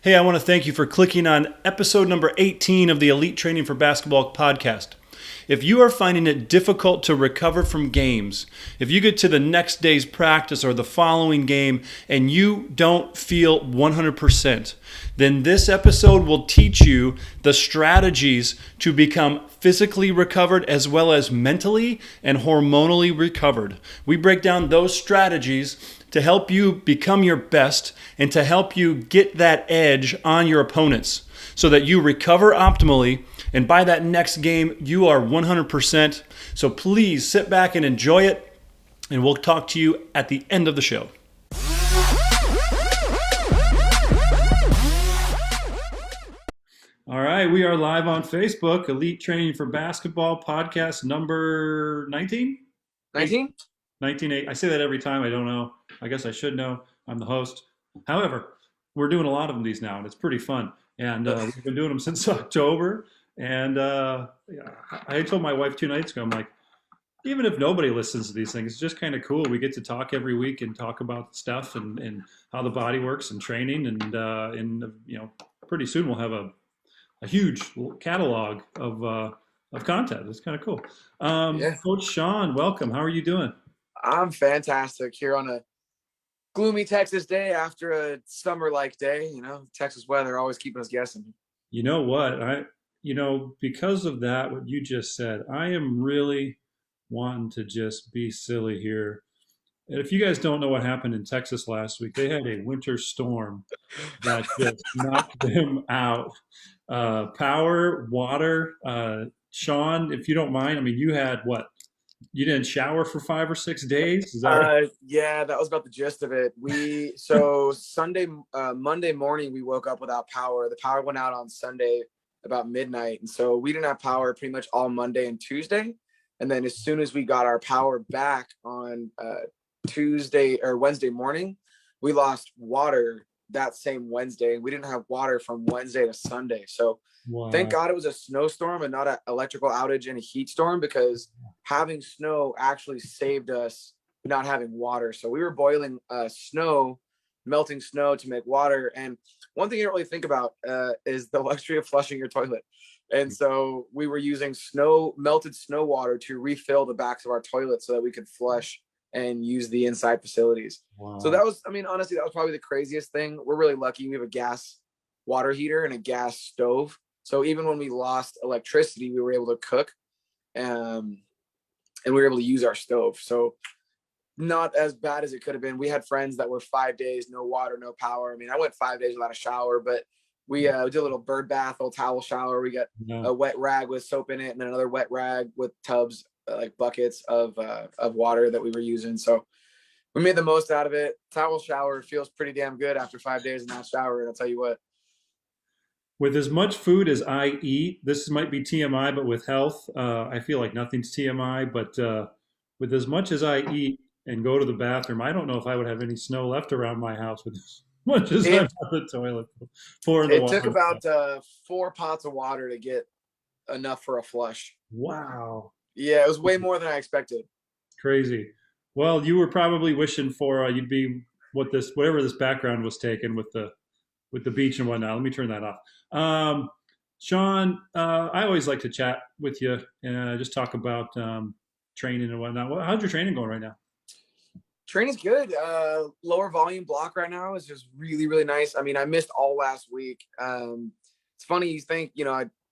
Hey, I want to thank you for clicking on episode number 18 of the Elite Training for Basketball podcast. If you are finding it difficult to recover from games, if you get to the next day's practice or the following game and you don't feel 100%, then this episode will teach you the strategies to become physically recovered as well as mentally and hormonally recovered. We break down those strategies to help you become your best and to help you get that edge on your opponents so that you recover optimally, and by that next game you are 100%. So please sit back and enjoy it, and we'll talk to you at the end of the show. All right, we are live on Facebook, Elite Training for Basketball podcast number 19? 19? 19.8. I say that every time. I don't know. I guess I should know. I'm the host. However, we're doing a lot of these now, and it's pretty fun. And we've been doing them since October. And I told my wife 2 nights ago, I'm like, even if nobody listens to these things, it's just kind of cool. We get to talk every week and talk about stuff and how the body works and training. And pretty soon we'll have a huge catalog of content. It's kind of cool. Yeah. Coach Sean, welcome. How are you doing? I'm fantastic here on a gloomy Texas day after a summer-like day. Texas weather always keeping us guessing. You know what? Because of that, what you just said, I am really wanting to just be silly here. And if you guys don't know what happened in Texas last week, they had a winter storm that just knocked them out. Power, water. Sean, if you don't mind, I mean, you had what? You didn't shower for 5 or 6 days? Is that right? Yeah, that was about the gist of it. Monday morning, we woke up without power. The power went out on Sunday about midnight. And so we didn't have power pretty much all Monday and Tuesday. And then as soon as we got our power back on Tuesday or Wednesday morning, we lost water that same Wednesday. We didn't have water from Wednesday to Sunday. So thank God it was a snowstorm and not an electrical outage and a heat storm, because having snow actually saved us not having water. So we were boiling melting snow to make water. And one thing you don't really think about is the luxury of flushing your toilet. And so we were using melted snow water to refill the backs of our toilets so that we could flush and use the inside facilities. Wow. So honestly, that was probably the craziest thing. We're really lucky. We have a gas water heater and a gas stove. So even when we lost electricity, we were able to cook, and we were able to use our stove. So not as bad as it could have been. We had friends that were 5 days, no water, no power. I mean, I went 5 days without a shower, but we did a little bird bath, little towel shower. We got a wet rag with soap in it, and then another wet rag with tubs, like buckets of water that we were using. So we made the most out of it. Towel shower feels pretty damn good after 5 days in that shower. And I'll tell you what. With as much food as I eat, this might be TMI, but with health, I feel like nothing's TMI. But with as much as I eat and go to the bathroom, I don't know if I would have any snow left around my house with as much as I'm on the toilet pouring the water. It took about 4 pots of water to get enough for a flush. Wow. Yeah, it was way more than I expected. Crazy. Well, you were probably wishing for you'd be whatever this background was taken with the beach and whatnot. Let me turn that off. Sean, I always like to chat with you and just talk about training and whatnot. How's your training going right now? Training's good. Lower volume block right now is just really, really nice. I mean, I missed all last week. It's funny, you think,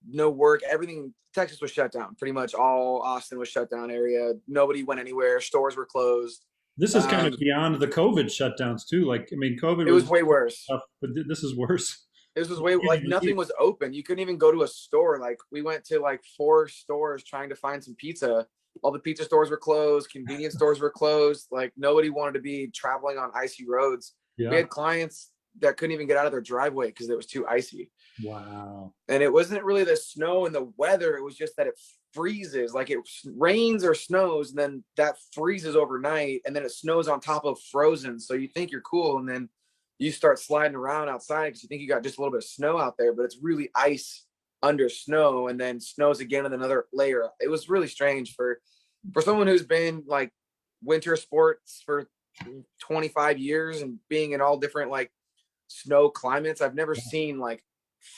no work, everything. Texas was shut down. Pretty much all Austin was shut down area. Nobody went anywhere. Stores were closed. This is kind of beyond the COVID shutdowns too. Like, I mean, COVID was way worse. Tough, but this is worse. This was nothing was open. You couldn't even go to a store. Like, we went to like 4 stores trying to find some pizza. All the pizza stores were closed. Convenience stores were closed. Like, nobody wanted to be traveling on icy roads. Yeah. We had clients that couldn't even get out of their driveway because it was too icy. Wow. And it wasn't really the snow and the weather. It was just that it freezes. Like, it rains or snows, and then that freezes overnight, and then it snows on top of frozen. So you think you're cool, and then you start sliding around outside because you think you got just a little bit of snow out there, but it's really ice under snow, and then snows again in another layer. It was really strange for someone who's been like winter sports for 25 years and being in all different like snow climates. I've never seen like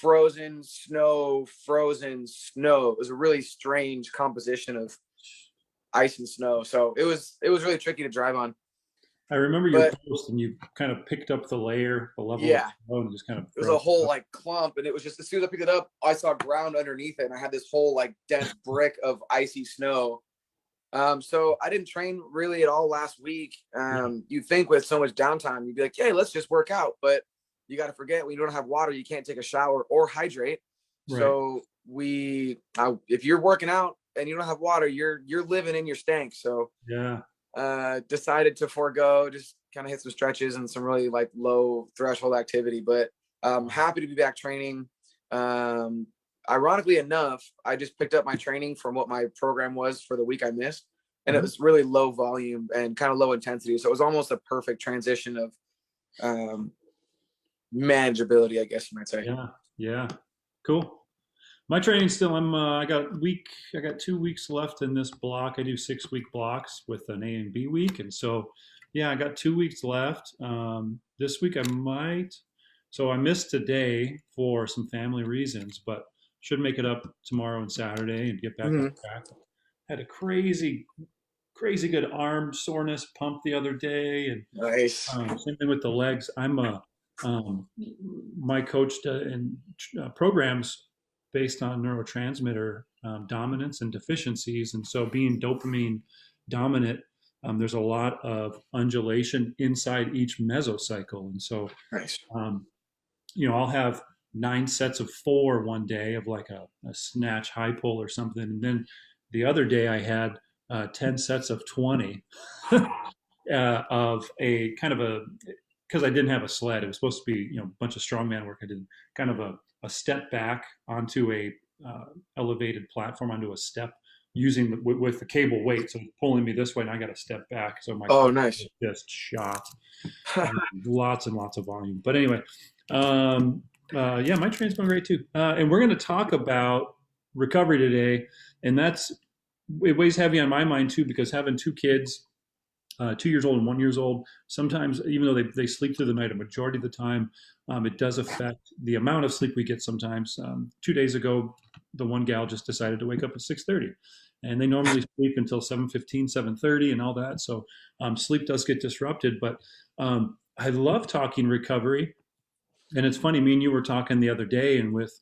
frozen snow. It was a really strange composition of ice and snow. So it was really tricky to drive on. I remember your But post, and you kind of picked up the level of yeah, snow and just kind of it was a broke it whole up. like clump, and it was just as soon as I picked it up, I saw ground underneath it, and I had this whole like dense brick of icy snow. So I didn't train really at all last week. You'd think with so much downtime, you'd be like, hey, let's just work out. But you got to forget, when you don't have water, you can't take a shower or hydrate. Right. So if you're working out and you don't have water, you're living in your stank. So Yeah. decided to forego, just kind of hit some stretches and some really like low threshold activity. But happy to be back training. Ironically enough, I just picked up my training from what my program was for the week I missed, and it was really low volume and kind of low intensity. So it was almost a perfect transition of manageability, I guess you might say. Yeah. Yeah. Cool. My training's still. I got 2 weeks left in this block. I do 6 week blocks with an A and B week, and so yeah, I got 2 weeks left. This week I might. So I missed today for some family reasons, but should make it up tomorrow and Saturday and get back on track. Had a crazy good arm soreness pump the other day, and Nice. same thing with the legs. My coach in programs based on neurotransmitter dominance and deficiencies, and so being dopamine dominant, there's a lot of undulation inside each mesocycle, and so Nice. I'll have 9 sets of 4 one day of like a snatch high pull or something, and then the other day I had 10 sets of 20 of a kind of a, because I didn't have a sled. It was supposed to be a bunch of strongman work. I did kind of a step back onto a elevated platform onto a step using with the cable weight, so it's pulling me this way, and I got to step back, so my core Nice. was just shot. Lots and lots of volume. But anyway, yeah, my training's going great too. And we're going to talk about recovery today, and it weighs heavy on my mind too, because having 2 kids, 2 years old and 1 year old, sometimes even though they sleep through the night, a majority of the time, it does affect the amount of sleep we get sometimes. 2 days ago, the one gal just decided to wake up at 6:30, and they normally sleep until 7:15, 7:30 and all that. So sleep does get disrupted, but I love talking recovery. And it's funny, me and you were talking the other day, and with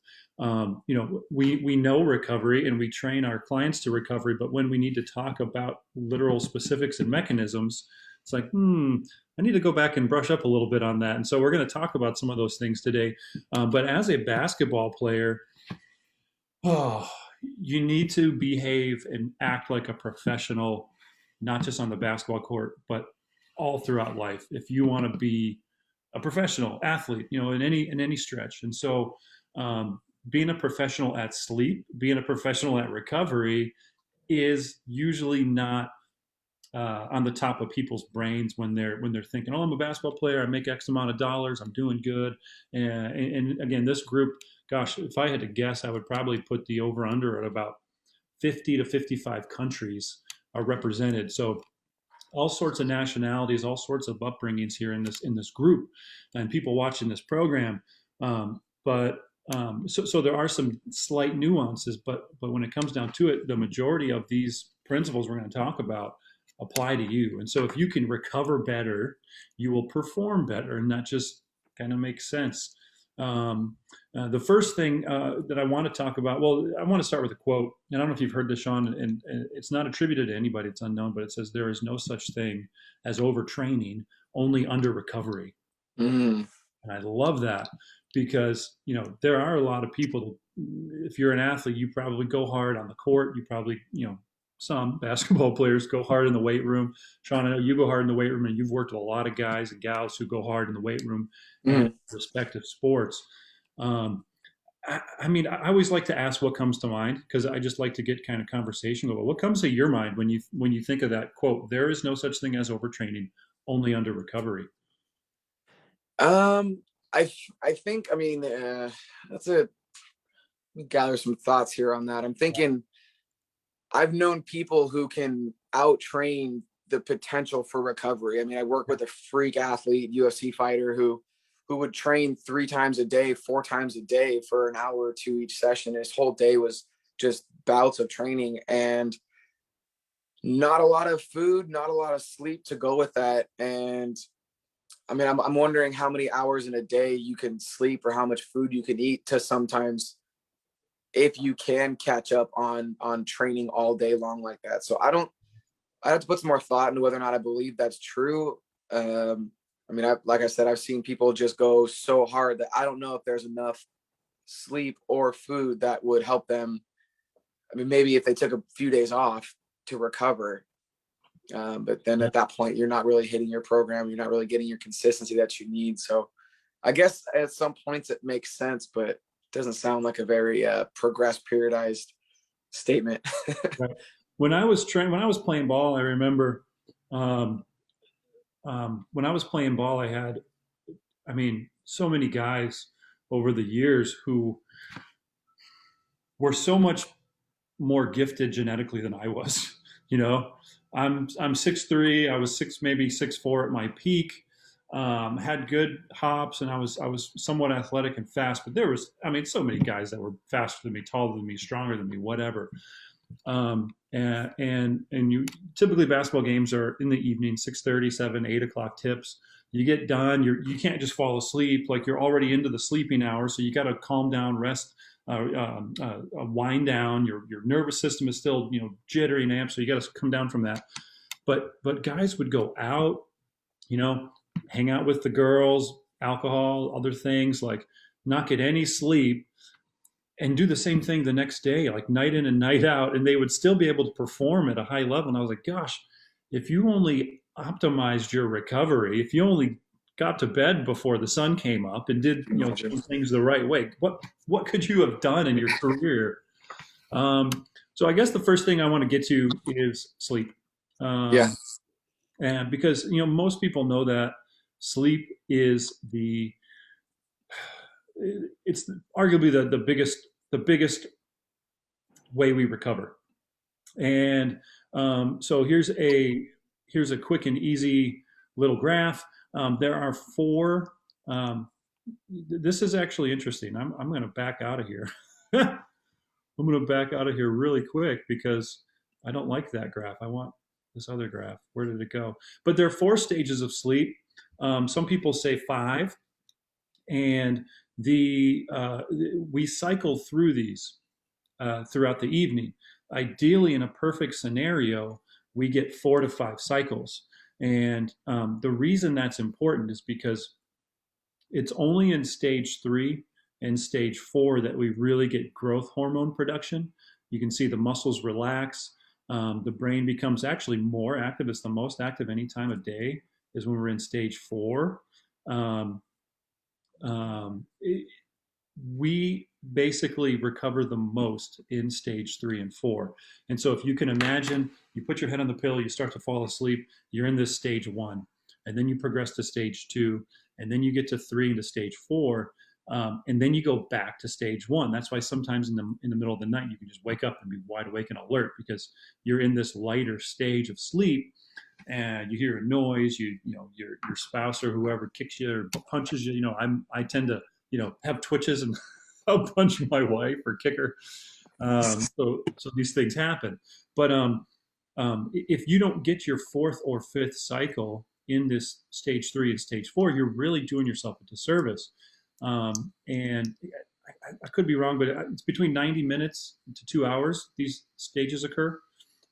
we know recovery and we train our clients to recovery, but when we need to talk about literal specifics and mechanisms, it's like, I need to go back and brush up a little bit on that. And so we're going to talk about some of those things today. But as a basketball player, you need to behave and act like a professional, not just on the basketball court, but all throughout life, if you want to be a professional athlete, in any stretch. And so, being a professional at sleep, being a professional at recovery, is usually not on the top of people's brains when they're thinking, "Oh, I'm a basketball player. I make X amount of dollars. I'm doing good." And again, this group, gosh, if I had to guess, I would probably put the over under at about 50 to 55 countries are represented. So all sorts of nationalities, all sorts of upbringings here in this group, and people watching this program. So there are some slight nuances, but when it comes down to it, the majority of these principles we're going to talk about apply to you. And so if you can recover better, you will perform better, and that just kind of makes sense. The first thing that I want to talk about, well, I want to start with a quote. And I don't know if you've heard this, Sean, and it's not attributed to anybody, it's unknown, but it says, "There is no such thing as overtraining, only under recovery." And I love that, because, there are a lot of people, if you're an athlete, you probably go hard on the court. You probably, some basketball players go hard in the weight room. Sean, I know you go hard in the weight room, and you've worked with a lot of guys and gals who go hard in the weight room and respective sports. I always like to ask what comes to mind, because I just like to get kind of conversation going. What comes to your mind when you think of that quote? There is no such thing as overtraining, only under recovery. I think, that's let me gather some thoughts here on that. I'm thinking, I've known people who can out-train the potential for recovery. I work with a freak athlete, UFC fighter, who who would train 3 times a day, 4 times a day for an hour or two each session. His whole day was just bouts of training, and not a lot of food, not a lot of sleep to go with that. And I mean, I'm wondering how many hours in a day you can sleep or how much food you can eat to sometimes, if you can catch up on training all day long like that. So I have to put some more thought into whether or not I believe that's true. I mean, like I said, I've seen people just go so hard that I don't know if there's enough sleep or food that would help them. I mean, maybe if they took a few days off to recover, but then at that point, you're not really hitting your program. You're not really getting your consistency that you need. So I guess at some points it makes sense, but it doesn't sound like a very progressed, periodized statement. Right. When I was playing ball, I remember when I was playing ball, I mean, so many guys over the years who were so much more gifted genetically than I was. You know, I'm 6'3". I was maybe 6'4" at my peak. Had good hops, and I was somewhat athletic and fast. But there was, I mean, so many guys that were faster than me, taller than me, stronger than me, whatever. And you typically basketball games are in the evening, 6:30, 7, 8 o'clock tips. You get done, you can't just fall asleep. Like, you're already into the sleeping hour, so you got to calm down, rest, wind down. Your nervous system is still, jittery and amped, so you got to come down from that. But guys would go out, hang out with the girls, alcohol, other things, like not get any sleep, and do the same thing the next day, like night in and night out, and they would still be able to perform at a high level. And I was like, gosh, if you only optimized your recovery, if you only got to bed before the sun came up and did things the right way, what could you have done in your career? So I guess the first thing I want to get to is sleep. Yeah. And because most people know that sleep is it's arguably the biggest way we recover. And so here's a quick and easy little graph. There are 4. This is actually interesting. I'm going to back out of here. I'm going to back out of here really quick because I don't like that graph. I want this other graph. Where did it go? But there are 4 stages of sleep. Some people say 5, and we cycle through these throughout the evening. Ideally, in a perfect scenario, we get 4 to 5 cycles. And the reason that's important is because it's only in stage 3 and stage 4 that we really get growth hormone production. You can see the muscles relax. The brain becomes actually more active. It's the most active any time of day is when we're in stage 4. We basically recover the most in stage 3 and 4. And so if you can imagine, you put your head on the pillow, you start to fall asleep, you're in this stage 1, and then you progress to stage 2, and then you get to 3 into stage 4, and then you go back to stage 1. That's why sometimes in the middle of the night, you can just wake up and be wide awake and alert because you're in this lighter stage of sleep, and you hear a noise, your spouse or whoever kicks you or punches you. I tend to have twitches and I'll punch my wife or kick her. So these things happen. But if you don't get your 4th or 5th cycle in this stage 3 and stage 4, you're really doing yourself a disservice. And I could be wrong, but it's between 90 minutes to 2 hours these stages occur.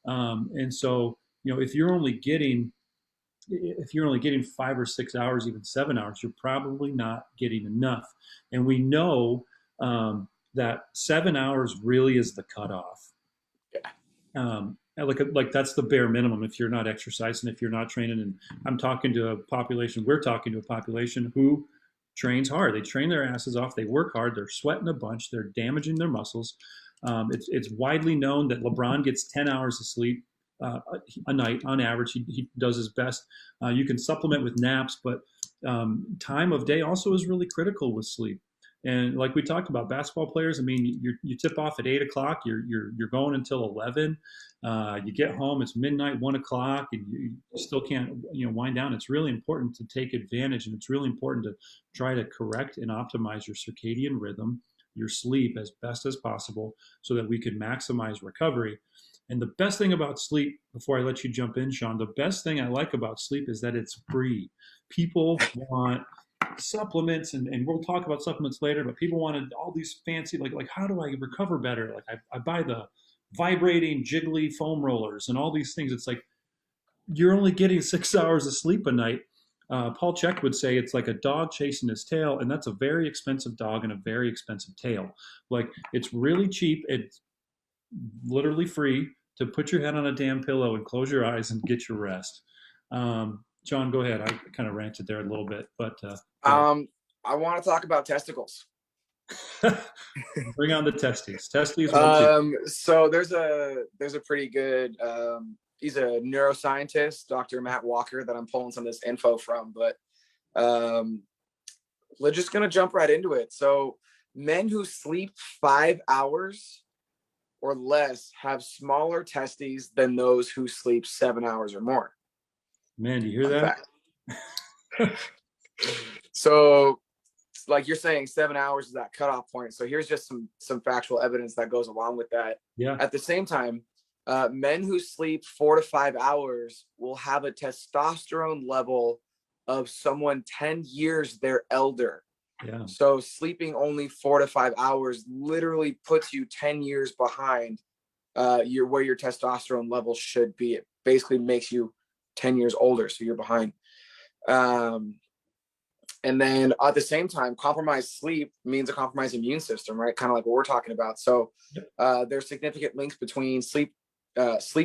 And so if you're only getting 5 or 6 hours, even 7 hours, you're probably not getting enough. And we know that 7 hours really is the cutoff. Yeah. Like that's the bare minimum if you're not exercising, if you're not training. And we're talking to a population who trains hard. They train their asses off. They work hard. They're sweating a bunch. They're damaging their muscles. It's widely known that Lebron gets 10 hours of sleep a night on average. He does his best. You can supplement with naps, but time of day also is really critical with sleep. And like we talked about, basketball players, I mean, you tip off at 8 o'clock, you're going until 11. You get home, it's midnight, 1 o'clock, and you still can't, wind down. It's really important to take advantage, and it's really important to try to correct and optimize your circadian rhythm, your sleep as best as possible, so that we can maximize recovery. And the best thing about sleep, before I let you jump in, Sean, the best thing I like about sleep is that it's free. People want supplements, and we'll talk about supplements later, but people wanted all these fancy, like how do I recover better? Like I buy the vibrating jiggly foam rollers and all these things. It's like you're only getting 6 hours of sleep a night. Paul Chek would say it's like a dog chasing his tail, and that's a very expensive dog and a very expensive tail. Like, it's really cheap. It's literally free to put your head on a damn pillow and close your eyes and get your rest. John, go ahead. I kind of ranted there a little bit, but I want to talk about testicles. Bring on the testes. Testes. So there's a pretty good. He's a neuroscientist, Dr. Matt Walker, that I'm pulling some of this info from. But we're just gonna jump right into it. So men who sleep 5 hours or less have smaller testes than those who sleep 7 hours or more. Man, do you hear that? So, like you're saying, 7 hours is that cutoff point. So here's just some factual evidence that goes along with that. Yeah. At the same time, men who sleep 4 to 5 hours will have a testosterone level of someone 10 years their elder. Yeah. So sleeping only 4 to 5 hours literally puts you 10 years behind where your testosterone level should be. It basically makes you 10 years older, so you're behind. And then at the same time, compromised sleep means a compromised immune system, right? Kind of like what we're talking about. So there's significant links between sleep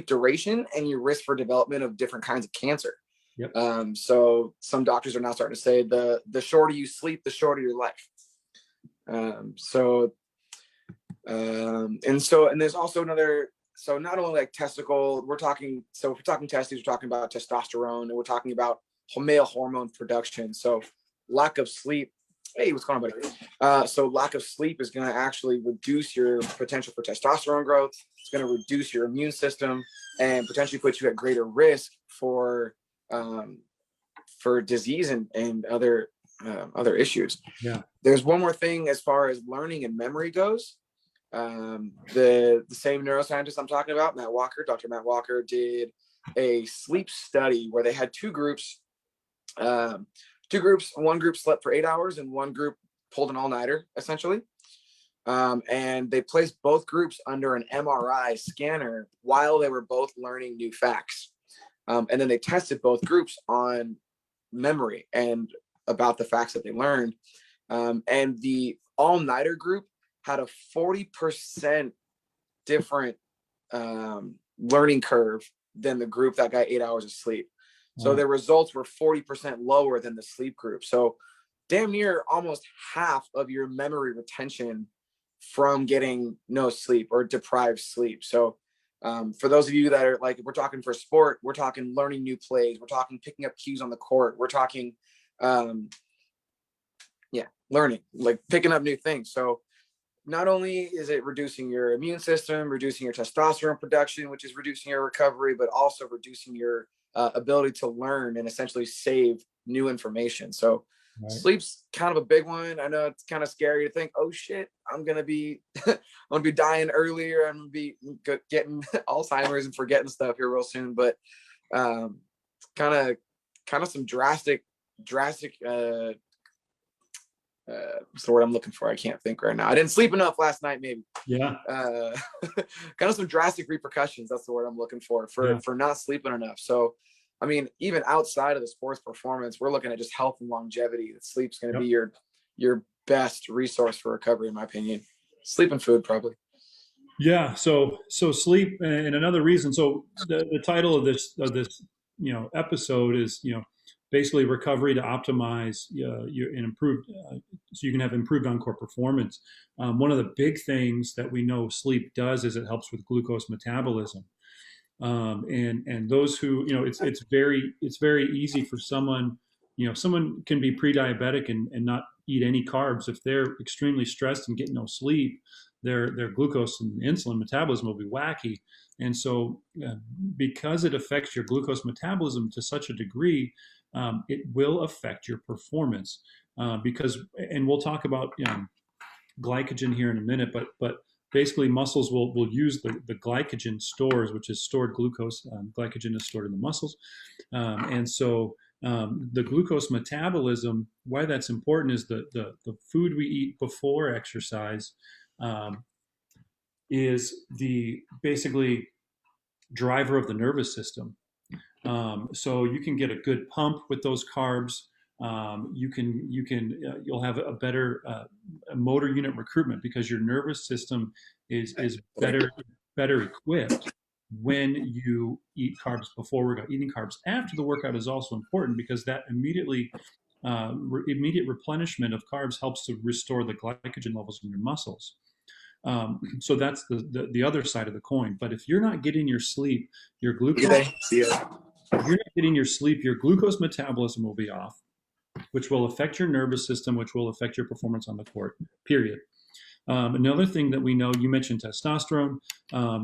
duration and your risk for development of different kinds of cancer. Yep. So some doctors are now starting to say the shorter you sleep, the shorter your life. And there's also another. So not only like testicle, if we're talking testes, we're talking about testosterone, and we're talking about male hormone production. So lack of sleep. Hey, what's going on, buddy? So lack of sleep is going to actually reduce your potential for testosterone growth. It's going to reduce your immune system and potentially put you at greater risk for disease and other issues. Yeah. There's one more thing as far as learning and memory goes. The same neuroscientist I'm talking about, Dr. Matt Walker, did a sleep study where they had two groups. One group slept for 8 hours and one group pulled an all-nighter, essentially. And they placed both groups under an MRI scanner while they were both learning new facts. And then they tested both groups on memory and about the facts that they learned. And the all-nighter group had a 40% different learning curve than the group that got 8 hours of sleep. So their results were 40% lower than the sleep group. So damn near almost half of your memory retention from getting no sleep or deprived sleep. So for those of you that are like, if we're talking for sport, we're talking learning new plays, we're talking picking up cues on the court, we're talking learning, like picking up new things. So not only is it reducing your immune system, reducing your testosterone production, which is reducing your recovery, but also reducing your ability to learn and essentially save new information. So sleep's kind of a big one. I know it's kind of scary to think, oh shit, I'm gonna be dying earlier. I'm gonna be getting Alzheimer's and forgetting stuff here real soon. But kind of some drastic what's the word I'm looking for? I can't think right now. I didn't sleep enough last night, maybe. Yeah. Kind of some drastic repercussions. That's the word I'm looking for not sleeping enough. So, I mean, even outside of the sports performance, we're looking at just health and longevity. That sleep's going to be your best resource for recovery, in my opinion. Sleep and food, probably. Yeah. So sleep, and another reason. So the title of this episode is basically recovery to optimize and improve, so you can have improved on-court performance. One of the big things that we know sleep does is it helps with glucose metabolism. And those who, it's very easy for someone, someone can be pre-diabetic and not eat any carbs, if they're extremely stressed and get no sleep, their glucose and insulin metabolism will be wacky. And so because it affects your glucose metabolism to such a degree, it will affect your performance. Because, and we'll talk about glycogen here in a minute, but basically muscles will use the glycogen stores, which is stored glucose. Glycogen is stored in the muscles. And so the glucose metabolism, why that's important is the food we eat before exercise is the basically driver of the nervous system. So you can get a good pump with those carbs. You'll have a better motor unit recruitment because your nervous system is better equipped when you eat carbs before workout. Eating carbs after the workout is also important because that immediate replenishment of carbs helps to restore the glycogen levels in your muscles. So that's the other side of the coin. But if you're not getting your sleep, your glucose metabolism will be off, which will affect your nervous system, which will affect your performance on the court, period. Another thing that we know, you mentioned testosterone.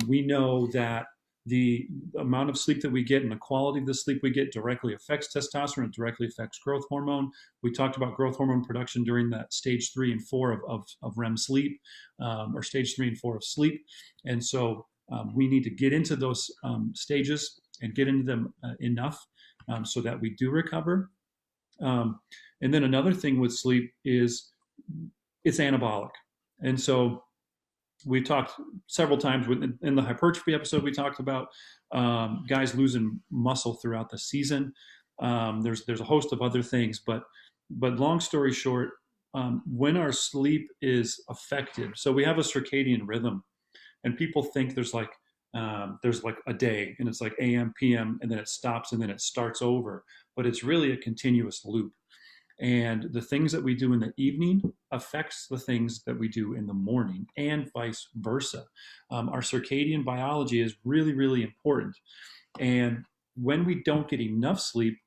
We know that the amount of sleep that we get and the quality of the sleep we get directly affects testosterone. It directly affects growth hormone. We talked about growth hormone production during that stage 3 and 4 of REM sleep, or stage 3 and 4 of sleep. And so we need to get into those stages and get into them enough so that we do recover. And then another thing with sleep is it's anabolic. And so we talked several times in the hypertrophy episode, we talked about guys losing muscle throughout the season. There's a host of other things, but long story short, when our sleep is affected, so we have a circadian rhythm, and people think there's like a day, and it's like AM, PM, and then it stops, and then it starts over. But it's really a continuous loop. And the things that we do in the evening affects the things that we do in the morning, and vice versa. Our circadian biology is really, really important. And when we don't get enough sleep,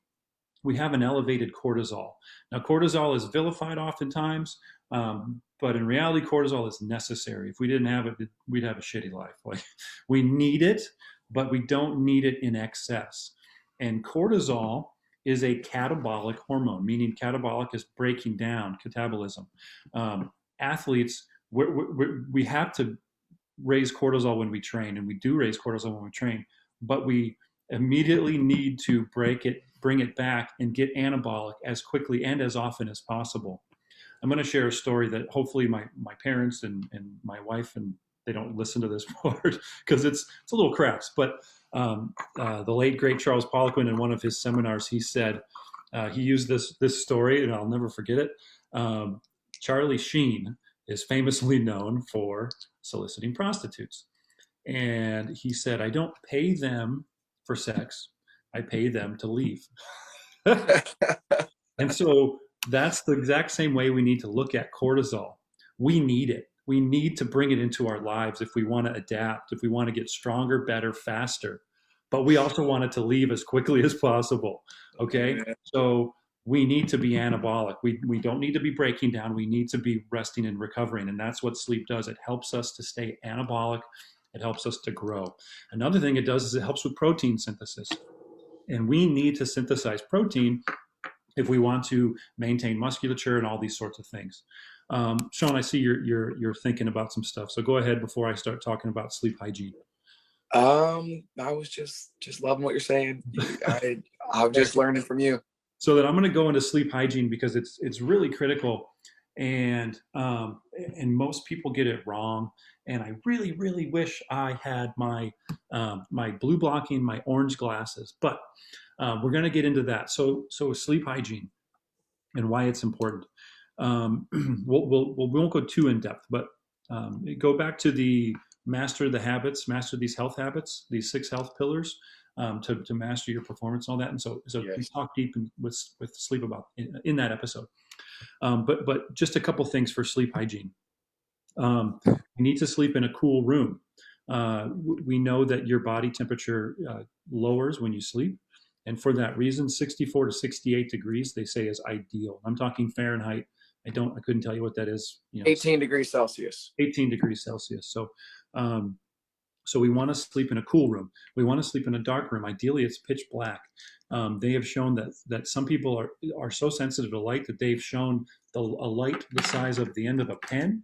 we have an elevated cortisol. Now, cortisol is vilified oftentimes, but in reality, cortisol is necessary. If we didn't have it, we'd have a shitty life. Like, we need it, but we don't need it in excess. And cortisol is a catabolic hormone, meaning catabolic is breaking down, catabolism. Athletes, we have to raise cortisol when we train, and we do raise cortisol when we train, but we immediately need to bring it back and get anabolic as quickly and as often as possible. I'm going to share a story that hopefully my parents and my wife, and they don't listen to this part because it's a little crass, but the late great Charles Poliquin, in one of his seminars, he said, he used this story, and I'll never forget it. Charlie Sheen is famously known for soliciting prostitutes. And he said, I don't pay them for sex. I pay them to leave. And so that's the exact same way we need to look at cortisol. We need it. We need to bring it into our lives if we want to adapt, if we want to get stronger, better, faster. But we also want it to leave as quickly as possible. Okay? So we need to be anabolic. We don't need to be breaking down. We need to be resting and recovering. And that's what sleep does. It helps us to stay anabolic. It helps us to grow. Another thing it does is it helps with protein synthesis. And we need to synthesize protein if we want to maintain musculature and all these sorts of things. Sean, I see you're thinking about some stuff. So go ahead before I start talking about sleep hygiene. I was just loving what you're saying. I'm just learning from you. So that I'm going to go into sleep hygiene because it's really critical, and most people get it wrong. And I really, really wish I had my blue blocking, my orange glasses. But we're going to get into that. So sleep hygiene and why it's important. We won't go too in depth, but go back to the master the habits, master these health habits, these 6 health pillars, to master your performance and all that. And so yes. We talk deep with sleep about in that episode. But just a couple things for sleep hygiene. You need to sleep in a cool room. We know that your body temperature lowers when you sleep. And for that reason, 64 to 68 degrees, they say, is ideal. I'm talking Fahrenheit, I couldn't tell you what that is. 18 degrees Celsius. 18 degrees Celsius. So, so we want to sleep in a cool room. We want to sleep in a dark room. Ideally, it's pitch black. They have shown that some people are so sensitive to light that they've shown a light the size of the end of a pen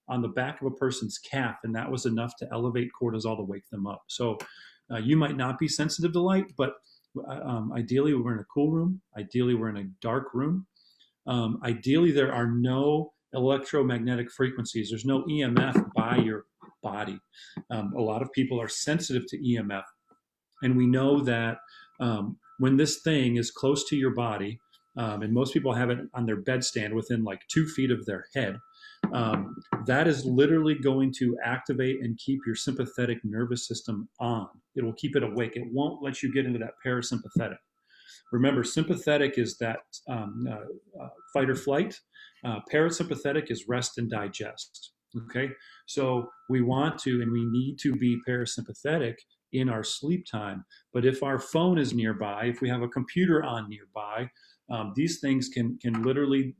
on the back of a person's calf, and that was enough to elevate cortisol to wake them up. So you might not be sensitive to light, but ideally we're in a cool room. Ideally we're in a dark room. Ideally there are no electromagnetic frequencies. There's no EMF by your body. A lot of people are sensitive to EMF, and we know that when this thing is close to your body, and most people have it on their bedstand within like 2 feet of their head, that is literally going to activate and keep your sympathetic nervous system on. It will keep it awake. It won't let you get into that parasympathetic. Remember, sympathetic is that fight or flight. Parasympathetic is rest and digest. Okay, so we want to and we need to be parasympathetic in our sleep time. But if our phone is nearby, if we have a computer on nearby, these things can literally,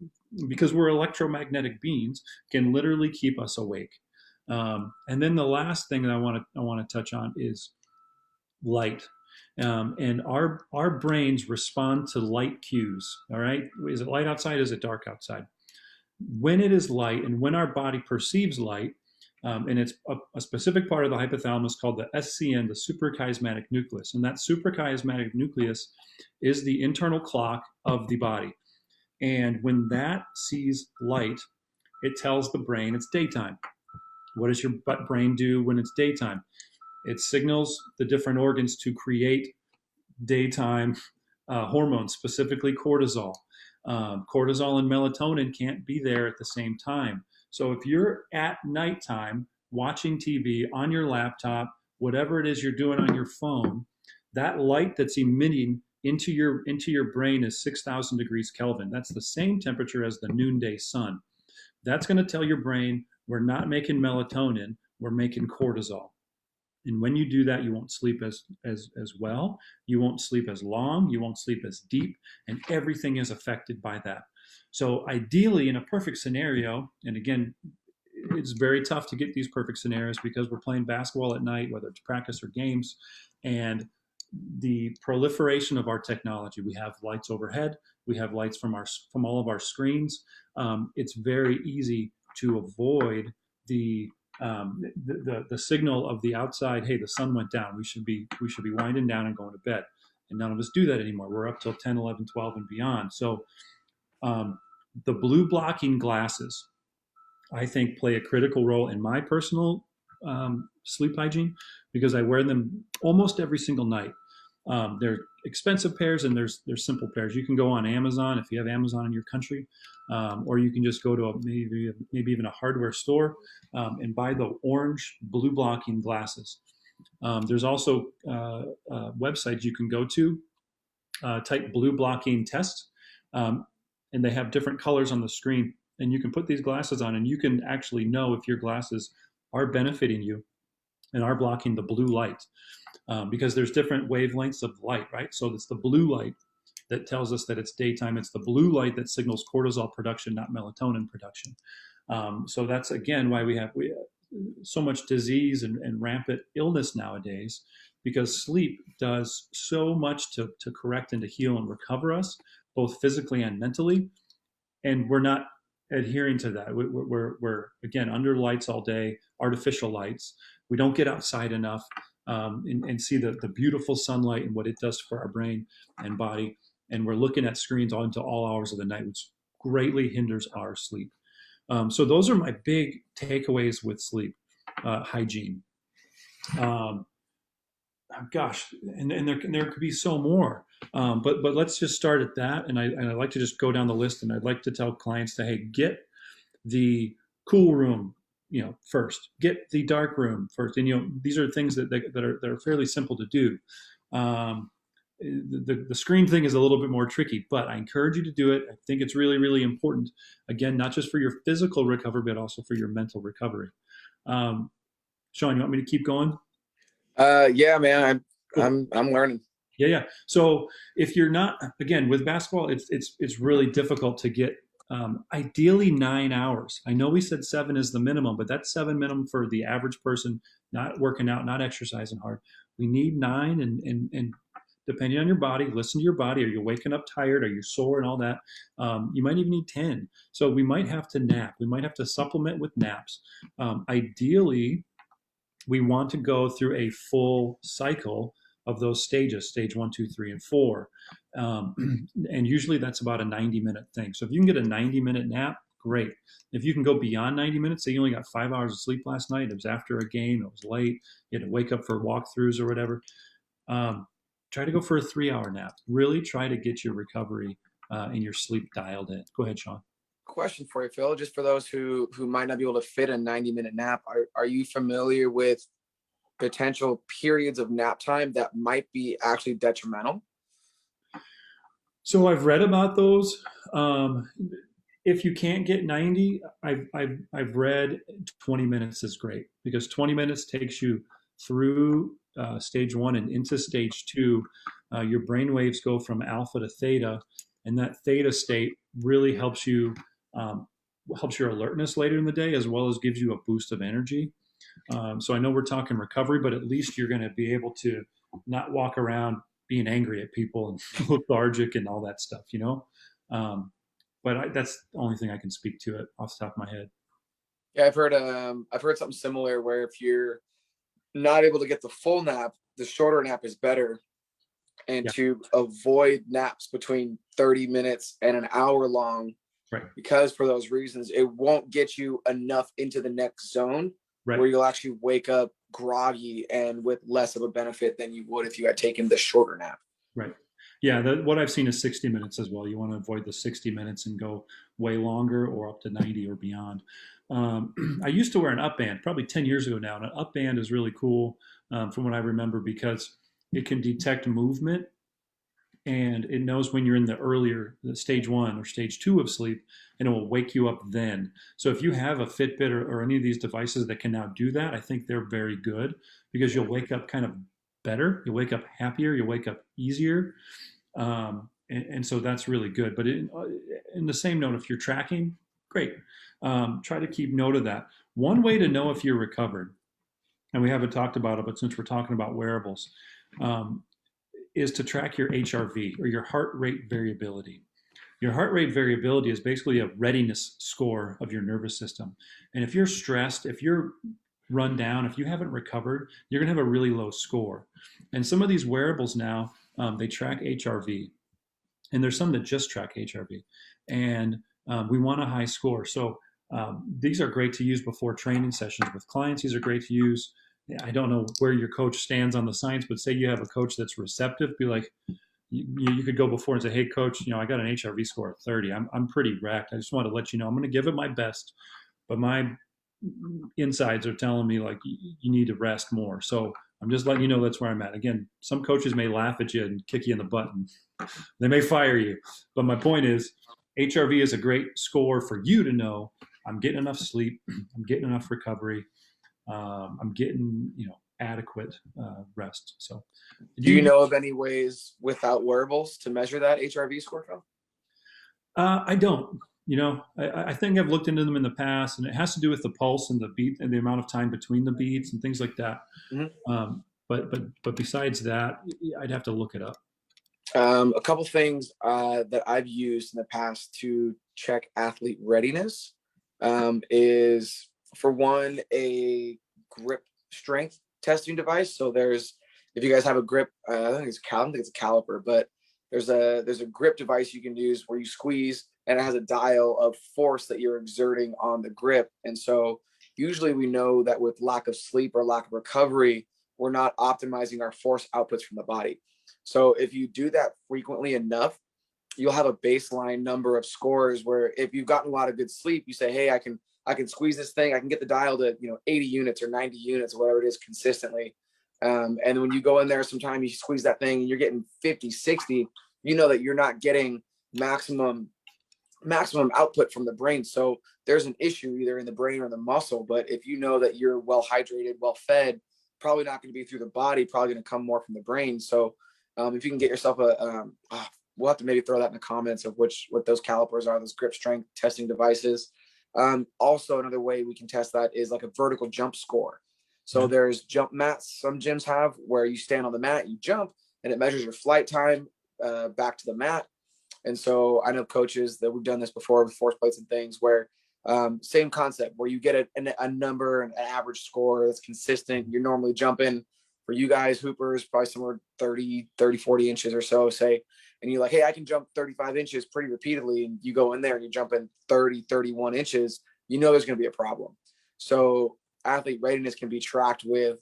because we're electromagnetic beings, can literally keep us awake. And then the last thing that I want to touch on is light. And our brains respond to light cues. All right, is it light outside? Is it dark outside? When it is light, and when our body perceives light, and it's a specific part of the hypothalamus called the SCN, the suprachiasmatic nucleus. And that suprachiasmatic nucleus is the internal clock of the body. And when that sees light, it tells the brain it's daytime. What does your brain do when it's daytime? It signals the different organs to create daytime hormones, specifically cortisol. Cortisol and melatonin can't be there at the same time. So if you're at nighttime watching TV on your laptop, whatever it is you're doing on your phone, that light that's emitting into your brain is 6,000 degrees Kelvin. That's the same temperature as the noonday sun. That's going to tell your brain we're not making melatonin, we're making cortisol. And when you do that, you won't sleep as well, you won't sleep as long, you won't sleep as deep, and everything is affected by that. So ideally, in a perfect scenario, and again, it's very tough to get these perfect scenarios because we're playing basketball at night, whether it's practice or games, and the proliferation of our technology. We have lights overhead, we have lights from all of our screens. It's very easy to avoid the signal of the outside. Hey, the sun went down. We should be winding down and going to bed. And none of us do that anymore. We're up till 10, 11, 12, and beyond. So the blue blocking glasses, I think, play a critical role in my personal sleep hygiene because I wear them almost every single night. They're expensive pairs and there's simple pairs. You can go on Amazon if you have Amazon in your country, or you can just go to maybe even a hardware store and buy the orange blue blocking glasses. There's also websites you can go to, type blue blocking test, and they have different colors on the screen. And you can put these glasses on and you can actually know if your glasses are benefiting you and are blocking the blue light. Because there's different wavelengths of light, right? So it's the blue light that tells us that it's daytime. It's the blue light that signals cortisol production, not melatonin production. So that's, again, why we have so much disease and rampant illness nowadays, because sleep does so much to correct and to heal and recover us, both physically and mentally. And we're not adhering to that. We're again, under lights all day, artificial lights. We don't get outside enough. And see the beautiful sunlight and what it does for our brain and body. And we're looking at screens into all hours of the night, which greatly hinders our sleep. So those are my big takeaways with sleep hygiene. Gosh, and there could be so more. But let's just start at that. And I'd like to just go down the list, and I'd like to tell clients to, hey, get the cool room first, get the dark room first. And these are things that are fairly simple to do. The screen thing is a little bit more tricky, but I encourage you to do it. I think it's really, really important. Again, not just for your physical recovery, but also for your mental recovery. Sean, you want me to keep going? Yeah, man, Cool. I'm learning. Yeah. So if you're not, again, with basketball, it's really difficult to get Ideally 9 hours. I know we said 7 is the minimum, but that's 7 minimum for the average person not working out, not exercising hard. We need 9, and depending on your body, listen to your body. Are you waking up tired? Are you sore and all that? You might even need 10. So we might have to nap. We might have to supplement with naps. Ideally, we want to go through a full cycle of those stages, stage 1, 2, 3, and 4. And usually that's about a 90-minute thing. So if you can get a 90-minute nap, great. If you can go beyond 90 minutes, say you only got 5 hours of sleep last night, it was after a game, it was late, you had to wake up for walkthroughs or whatever, try to go for a 3-hour nap. Really try to get your recovery and your sleep dialed in. Go ahead, Sean. Question for you, Phil, just for those who might not be able to fit a 90-minute nap. Are you familiar with potential periods of nap time that might be actually detrimental? So I've read about those. If you can't get 90, I've read 20 minutes is great, because 20 minutes takes you through stage 1 and into stage 2. Your brain waves go from alpha to theta, and that theta state really helps you helps your alertness later in the day, as well as gives you a boost of energy. So I know we're talking recovery, but at least you're going to be able to not walk around being angry at people and lethargic and all that stuff, But that's the only thing I can speak to it off the top of my head. Yeah, I've heard something similar where if you're not able to get the full nap, the shorter nap is better. And Yeah. to avoid naps between 30 minutes and an hour long, Right. because for those reasons, it won't get you enough into the next zone Right. where you'll actually wake up groggy and with less of a benefit than you would if you had taken the shorter nap. Right. Yeah, what I've seen is 60 minutes as well. You want to avoid the 60 minutes and go way longer or up to 90 or beyond. I used to wear an upband probably 10 years ago now. And an upband is really cool from what I remember, because it can detect movement, and it knows when you're in the stage 1 or stage 2 of sleep, and it will wake you up then. So if you have a Fitbit or any of these devices that can now do that, I think they're very good, because you'll wake up kind of better, you'll wake up happier, you'll wake up easier. And so that's really good. But in the same note, if you're tracking, great. Try to keep note of that. One way to know if you're recovered, and we haven't talked about it, but since we're talking about wearables, is to track your HRV, or your heart rate variability. Your heart rate variability is basically a readiness score of your nervous system. And if you're stressed, if you're run down, if you haven't recovered, you're going to have a really low score. And some of these wearables now, they track HRV. And there's some that just track HRV. And we want a high score. So these are great to use before training sessions with clients. These are great to use. I don't know where your coach stands on the science, but say you have a coach that's receptive, be like, you could go before and say, hey, coach, I got an HRV score of 30. I'm pretty wrecked. I just want to let you know I'm going to give it my best, but my insides are telling me like you need to rest more. So I'm just letting you know that's where I'm at. Again, some coaches may laugh at you and kick you in the butt, and they may fire you. But my point is, HRV is a great score for you to know I'm getting enough sleep, I'm getting enough recovery, I'm getting adequate rest. So, do you know of any ways without wearables to measure that HRV score, Phil? I don't. I think I've looked into them in the past, and it has to do with the pulse and the beat and the amount of time between the beats and things like that. Mm-hmm. But besides that, I'd have to look it up. A couple things that I've used in the past to check athlete readiness is, for one, a grip strength testing device. So if you guys have a grip, I think it's a caliper, but there's a grip device you can use where you squeeze, and it has a dial of force that you're exerting on the grip. And so usually we know that with lack of sleep or lack of recovery, we're not optimizing our force outputs from the body. So if you do that frequently enough, you'll have a baseline number of scores where if you've gotten a lot of good sleep, you say, hey, I can squeeze this thing. I can get the dial to 80 units or 90 units or whatever it is consistently. And when you go in there, sometime you squeeze that thing and you're getting 50, 60, you know that you're not getting maximum output from the brain. So there's an issue either in the brain or the muscle. But if you know that you're well hydrated, well fed, probably not going to be through the body, probably going to come more from the brain. So if you can get yourself we'll have to maybe throw that in the comments of what those calipers are, those grip strength testing devices. Also, another way we can test that is like a vertical jump score. So there's jump mats some gyms have where you stand on the mat, you jump, and it measures your flight time back to the mat. And so I know coaches that we've done this before with force plates and things where same concept where you get a number, an average score that's consistent. You're normally jumping, for you guys, hoopers, probably somewhere 30, 40 inches or so, say, and you're like, hey, I can jump 35 inches pretty repeatedly. And you go in there and you're jumping 30, 31 inches, you know there's going to be a problem. So athlete readiness can be tracked with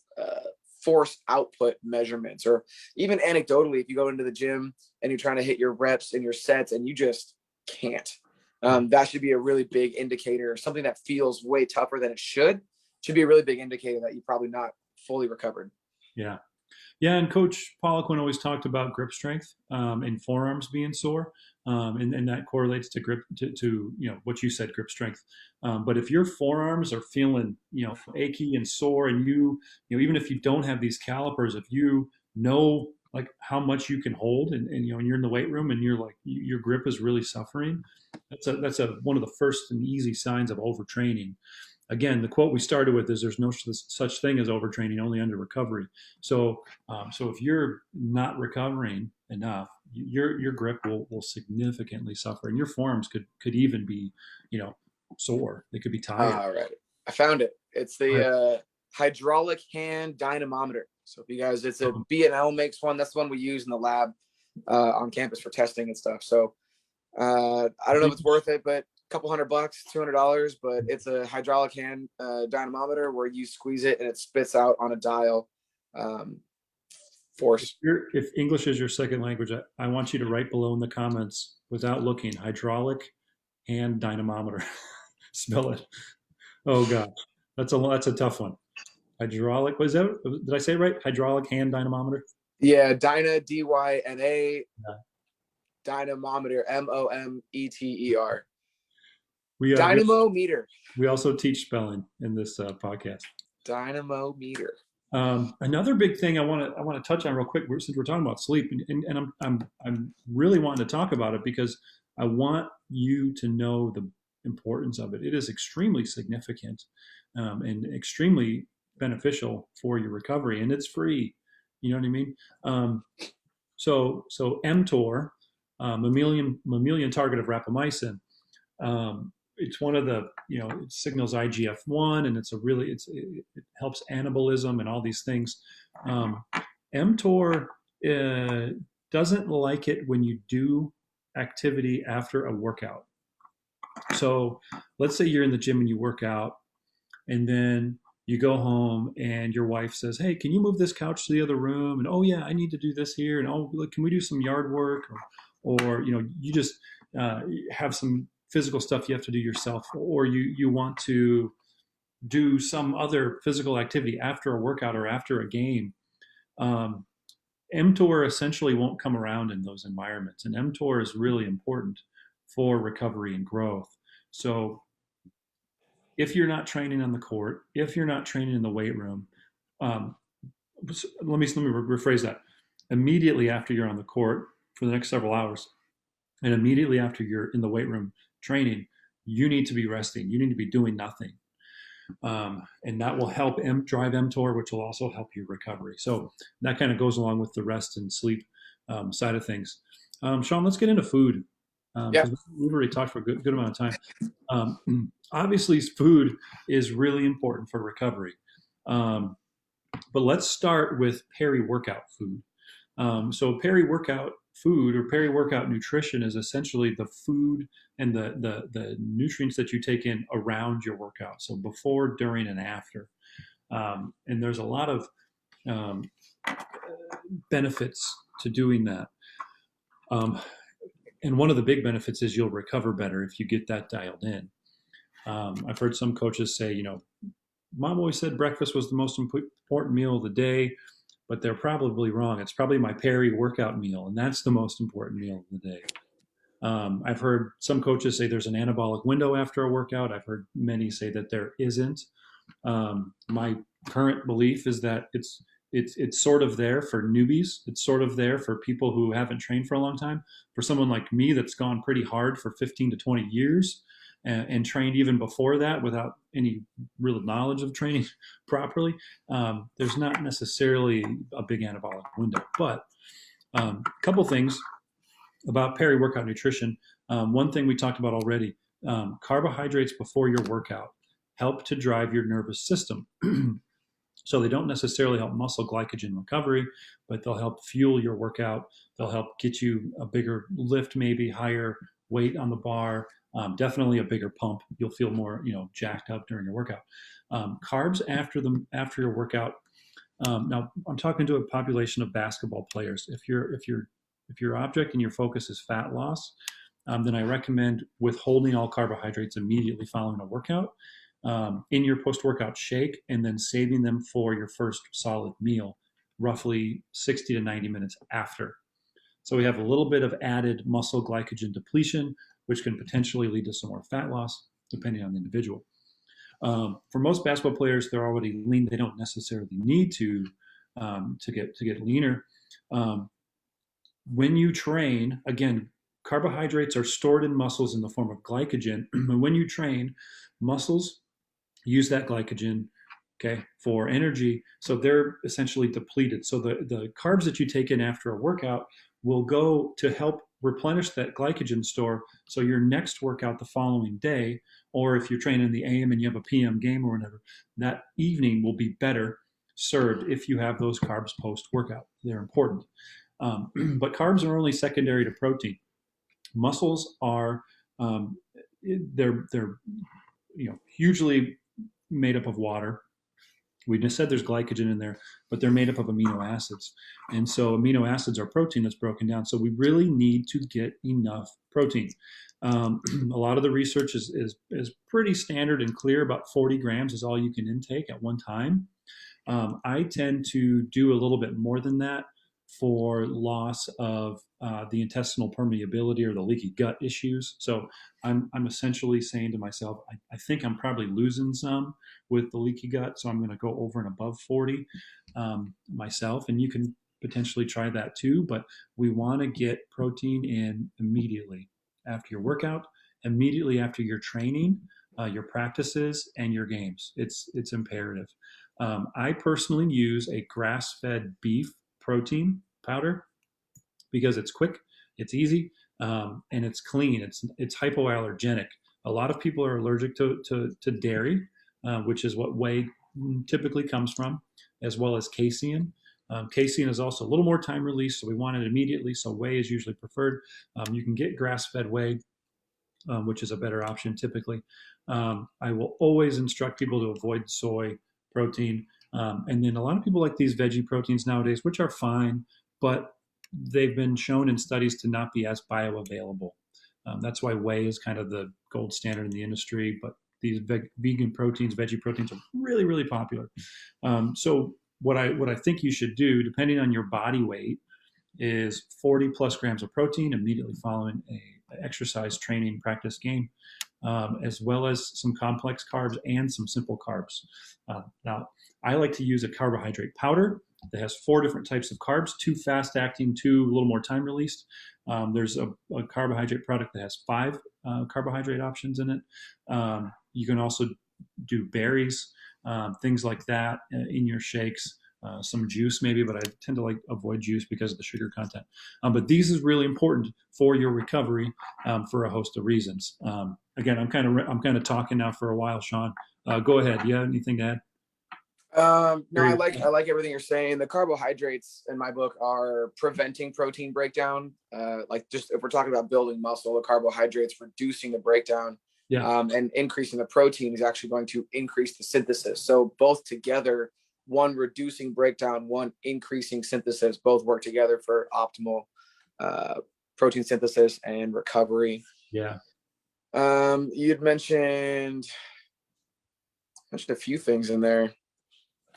force output measurements, or even anecdotally, if you go into the gym and you're trying to hit your reps and your sets and you just can't. That should be a really big indicator. Something that feels way tougher than it should be a really big indicator that you're probably not fully recovered. Yeah. Yeah. And Coach Poliquin always talked about grip strength and forearms being sore. And that correlates to grip to what you said, grip strength. But if your forearms are feeling, achy and sore, and even if you don't have these calipers, if you know like how much you can hold and you're in the weight room and you're like, your grip is really suffering, that's one of the first and easy signs of overtraining. Again, the quote we started with is there's no such thing as overtraining, only under recovery. So if you're not recovering enough, your grip will significantly suffer, and your forearms could even be, sore. They could be tired. All right. I found it. It's the hydraulic hand dynamometer. So if you guys, it's a B&L makes one. That's the one we use in the lab on campus for testing and stuff. So I don't know if it's worth it, but couple $100, $200, but it's a hydraulic hand dynamometer where you squeeze it and it spits out on a dial force. If English is your second language, I want you to write below in the comments without looking, hydraulic hand dynamometer. Spell it. Oh gosh, that's a tough one. Hydraulic, what is that? Did I say it right? Hydraulic hand dynamometer? Yeah, Dyna, D-Y-N-A, dynamometer, M-O-M-E-T-E-R. Dynamo meter. We also teach spelling in this podcast. Dynamo meter. Another big thing I want to touch on real quick, since we're talking about sleep, and I'm really wanting to talk about it because I want you to know the importance of it. It is extremely significant and extremely beneficial for your recovery, and it's free. You know what I mean? So Mtor, mammalian target of rapamycin. It's one of the, it signals IGF-1, and it helps anabolism and all these things. Mtor doesn't like it when you do activity after a workout. So let's say you're in the gym and you work out, and then you go home and your wife says, hey, can you move this couch to the other room? And, oh yeah, I need to do this here. And, oh, look, can we do some yard work? Or you just have some physical stuff you have to do yourself, or you want to do some other physical activity after a workout or after a game. Mtor essentially won't come around in those environments, and Mtor is really important for recovery and growth. So if you're not training on the court, if you're not training in the weight room, let me rephrase that. Immediately after you're on the court for the next several hours, and immediately after you're in the weight room training, you need to be resting. You need to be doing nothing. And that will help drive Mtor, which will also help your recovery. So that kind of goes along with the rest and sleep side of things. Sean, let's get into food. We've already talked for a good amount of time. Obviously, food is really important for recovery. But let's start with peri-workout food. So peri-workout food or peri-workout nutrition is essentially the food and the nutrients that you take in around your workout. So before, during, and after. And there's a lot of benefits to doing that. And one of the big benefits is you'll recover better if you get that dialed in. I've heard some coaches say, Mom always said breakfast was the most important meal of the day, but they're probably wrong. It's probably my peri-workout meal, and that's the most important meal of the day. I've heard some coaches say there's an anabolic window after a workout. I've heard many say that there isn't. My current belief is that it's sort of there for newbies. It's sort of there for people who haven't trained for a long time. For someone like me that's gone pretty hard for 15 to 20 years and trained even before that without any real knowledge of training properly, there's not necessarily a big anabolic window. But a couple things about peri-workout nutrition. One thing we talked about already, carbohydrates before your workout help to drive your nervous system. So they don't necessarily help muscle glycogen recovery, but they'll help fuel your workout. They'll help get you a bigger lift, maybe higher weight on the bar, definitely a bigger pump. You'll feel more, jacked up during your workout. Carbs after your workout. Now I'm talking to a population of basketball players. If your object and your focus is fat loss, then I recommend withholding all carbohydrates immediately following a workout in your post-workout shake, and then saving them for your first solid meal, roughly 60 to 90 minutes after. So we have a little bit of added muscle glycogen depletion, which can potentially lead to some more fat loss, depending on the individual. For most basketball players, they're already lean. They don't necessarily need to get leaner. When you train, again, carbohydrates are stored in muscles in the form of glycogen. And when you train, muscles use that glycogen, okay, for energy. So they're essentially depleted. So the carbs that you take in after a workout will go to help replenish that glycogen store. So your next workout the following day, or if you're training in the AM and you have a PM game or whatever, that evening will be better served if you have those carbs post-workout. They're important. But carbs are only secondary to protein. Muscles are they're hugely made up of water. We just said there's glycogen in there, but they're made up of amino acids. And so amino acids are protein that's broken down. So we really need to get enough protein. A lot of the research is pretty standard and clear. About 40 grams is all you can intake at one time. I tend to do a little bit more than that for loss of the intestinal permeability or the leaky gut issues. So I'm essentially saying to myself, I think I'm probably losing some with the leaky gut, so I'm going to go over and above 40 myself, and you can potentially try that too. But we want to get protein in immediately after your workout, immediately after your training, your practices, and your games. It's imperative. I personally use a grass-fed beef protein powder because it's quick, it's easy, and it's clean. It's hypoallergenic. A lot of people are allergic to dairy, which is what whey typically comes from, as well as casein. Casein is also a little more time release, so we want it immediately. So whey is usually preferred. You can get grass-fed whey, which is a better option typically. I will always instruct people to avoid soy protein. And then a lot of people like these veggie proteins nowadays, which are fine, but they've been shown in studies to not be as bioavailable. That's why whey is kind of the gold standard in the industry, but these vegan proteins, veggie proteins are really, really popular. So what I think you should do, depending on your body weight, is 40 plus grams of protein immediately following a exercise, training, practice, game, as well as some complex carbs and some simple carbs. Now, I like to use a carbohydrate powder that has 4 different types of carbs, 2 fast acting, 2 a little more time released. There's a carbohydrate product that has 5 carbohydrate options in it. You can also do berries, things like that in your shakes. Some juice maybe, but I tend to avoid juice because of the sugar content. But these is really important for your recovery for a host of reasons. Again, I'm kind of talking now for a while, Sean. Go ahead. You have anything to add? No, I like everything you're saying. The carbohydrates in my book are preventing protein breakdown. Just if we're talking about building muscle, the carbohydrates reducing the breakdown. Yeah. And increasing the protein is actually going to increase the synthesis. So both together, one reducing breakdown, one increasing synthesis, both work together for optimal protein synthesis and recovery. Yeah. You'd mentioned a few things in there.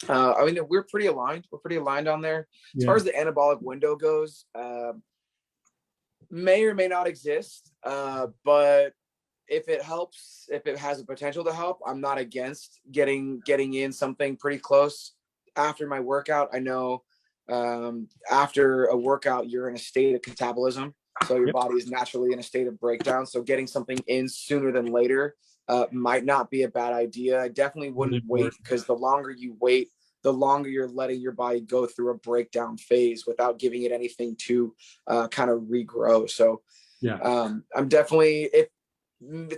I mean, we're pretty aligned. We're pretty aligned on there. As far as the anabolic window goes, may or may not exist, but if it helps, if it has a potential to help, I'm not against getting in something pretty close. after my workout, I know after a workout, you're in a state of catabolism. So your body is naturally in a state of breakdown. So getting something in sooner than later might not be a bad idea. I definitely wouldn't wait, because the longer you wait, the longer you're letting your body go through a breakdown phase without giving it anything to kind of regrow. So I'm definitely,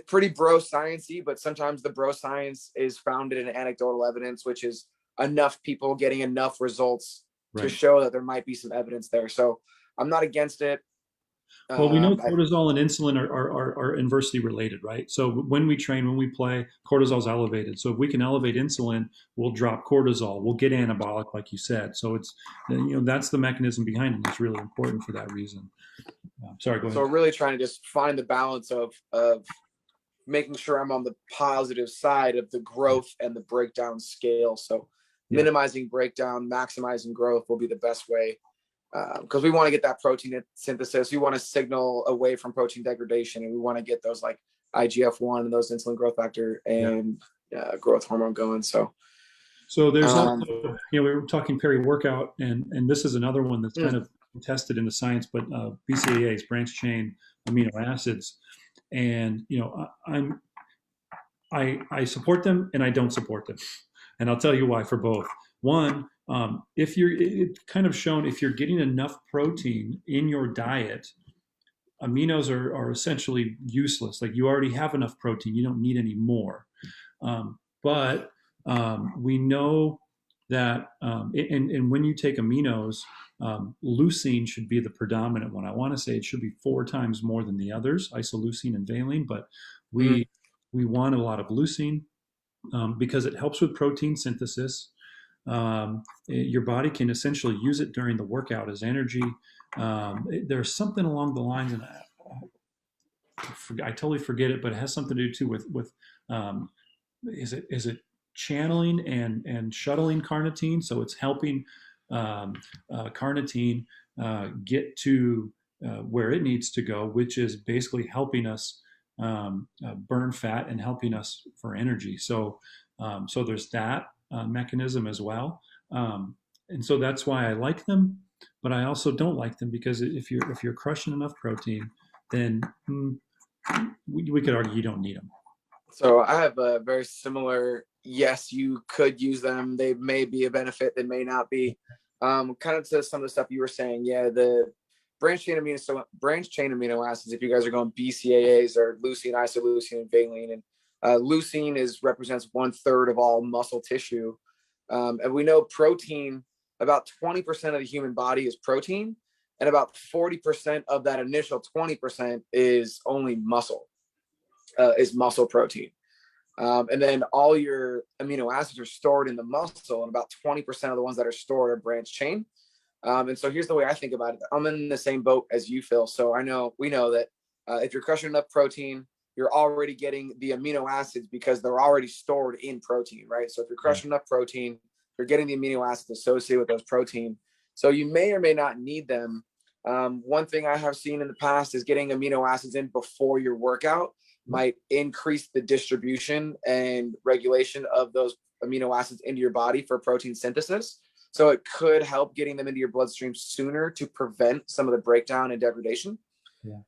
pretty bro sciencey, but sometimes the bro science is founded in anecdotal evidence, which is enough people getting enough results to show that there might be some evidence there. So I'm not against it. Well, we know cortisol and insulin are inversely related, right? So when we train, when we play, cortisol is elevated. So if we can elevate insulin, we'll drop cortisol. We'll get anabolic, like you said. So it's, that's the mechanism behind it. It's really important for that reason. Sorry, go ahead. So we're really trying to just find the balance of making sure I'm on the positive side of the growth and the breakdown scale. So minimizing breakdown, maximizing growth will be the best way. Because we want to get that protein synthesis. We want to signal away from protein degradation, and we want to get those like IGF-1 and those insulin growth factor and growth hormone going. So there's also, we were talking peri-workout, and this is another one that's kind of tested in the science, but BCAAs, branch chain amino acids, and I support them and I don't support them, and I'll tell you why for both. One, it's kind of shown if you're getting enough protein in your diet, aminos are essentially useless. Like, you already have enough protein, you don't need any more. But we know that, and when you take aminos, leucine should be the predominant one. I want to say it should be 4 times more than the others, isoleucine and valine, but we want a lot of leucine because it helps with protein synthesis. Your body can essentially use it during the workout as energy. There's something along the lines, and I totally forget it, but it has something to do too with is it channeling and shuttling carnitine? So it's helping carnitine get to where it needs to go, which is basically helping us burn fat and helping us for energy. So there's that mechanism as well, and so that's why I like them, but I also don't like them, because if you're crushing enough protein, then we could argue you don't need them. So I have a very similar. Yes, you could use them. They may be a benefit. They may not be. Kind of to some of the stuff you were saying. Yeah, the branch chain amino acids. If you guys are going BCAAs or leucine, isoleucine, and valine, and leucine represents 1/3 of all muscle tissue, and we know protein. About 20% of the human body is protein, and about 40% of that initial 20% is only muscle. Is muscle protein. And then all your amino acids are stored in the muscle, and about 20% of the ones that are stored are branch chain. And so here's the way I think about it. I'm in the same boat as you, Phil. So we know that if you're crushing enough protein, you're already getting the amino acids because they're already stored in protein, right? So if you're crushing enough protein, you're getting the amino acids associated with those protein. So you may or may not need them. One thing I have seen in the past is getting amino acids in before your workout might increase the distribution and regulation of those amino acids into your body for protein synthesis. So it could help getting them into your bloodstream sooner to prevent some of the breakdown and degradation.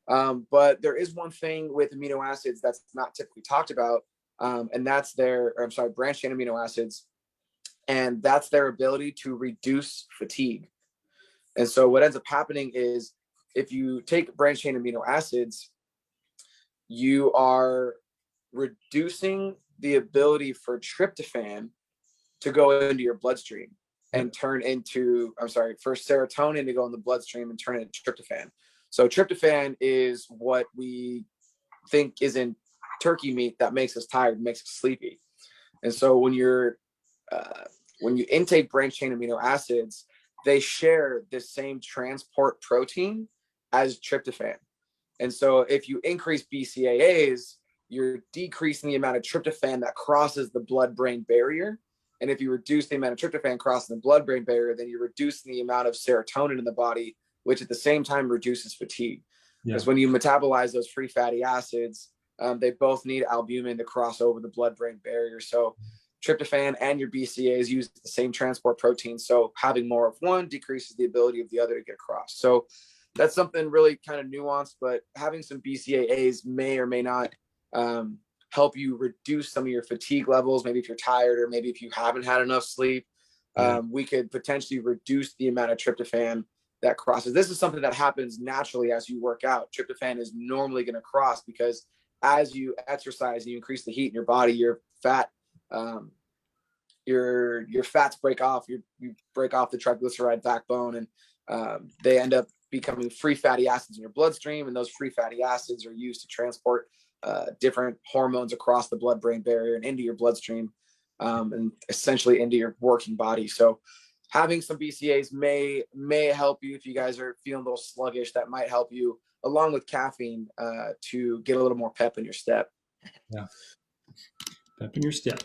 But there is one thing with amino acids that's not typically talked about, and that's branch chain amino acids, and that's their ability to reduce fatigue. And so what ends up happening is if you take branch chain amino acids, you are reducing the ability for tryptophan to go into your bloodstream and turn into, for serotonin to go in the bloodstream and turn into tryptophan. So tryptophan is what we think is in turkey meat that makes us tired, makes us sleepy. And so when you intake branch chain amino acids, they share the same transport protein as tryptophan. And so if you increase BCAAs, you're decreasing the amount of tryptophan that crosses the blood-brain barrier. And if you reduce the amount of tryptophan crossing the blood-brain barrier, then you're reducing the amount of serotonin in the body, which at the same time reduces fatigue. Because when you metabolize those free fatty acids, they both need albumin to cross over the blood-brain barrier. So tryptophan and your BCAAs use the same transport protein. So having more of one decreases the ability of the other to get across. So that's something really kind of nuanced, but having some BCAAs may or may not help you reduce some of your fatigue levels. Maybe if you're tired, or maybe if you haven't had enough sleep, we could potentially reduce the amount of tryptophan that crosses. This is something that happens naturally as you work out. Tryptophan is normally going to cross because as you exercise and you increase the heat in your body, your fat, your fats break off. You break off the triglyceride backbone, and they end up becoming free fatty acids in your bloodstream. And those free fatty acids are used to transport different hormones across the blood-brain barrier and into your bloodstream, and essentially into your working body. So having some BCAAs may help you if you guys are feeling a little sluggish. That might help you, along with caffeine, to get a little more pep in your step. Yeah, pep in your step.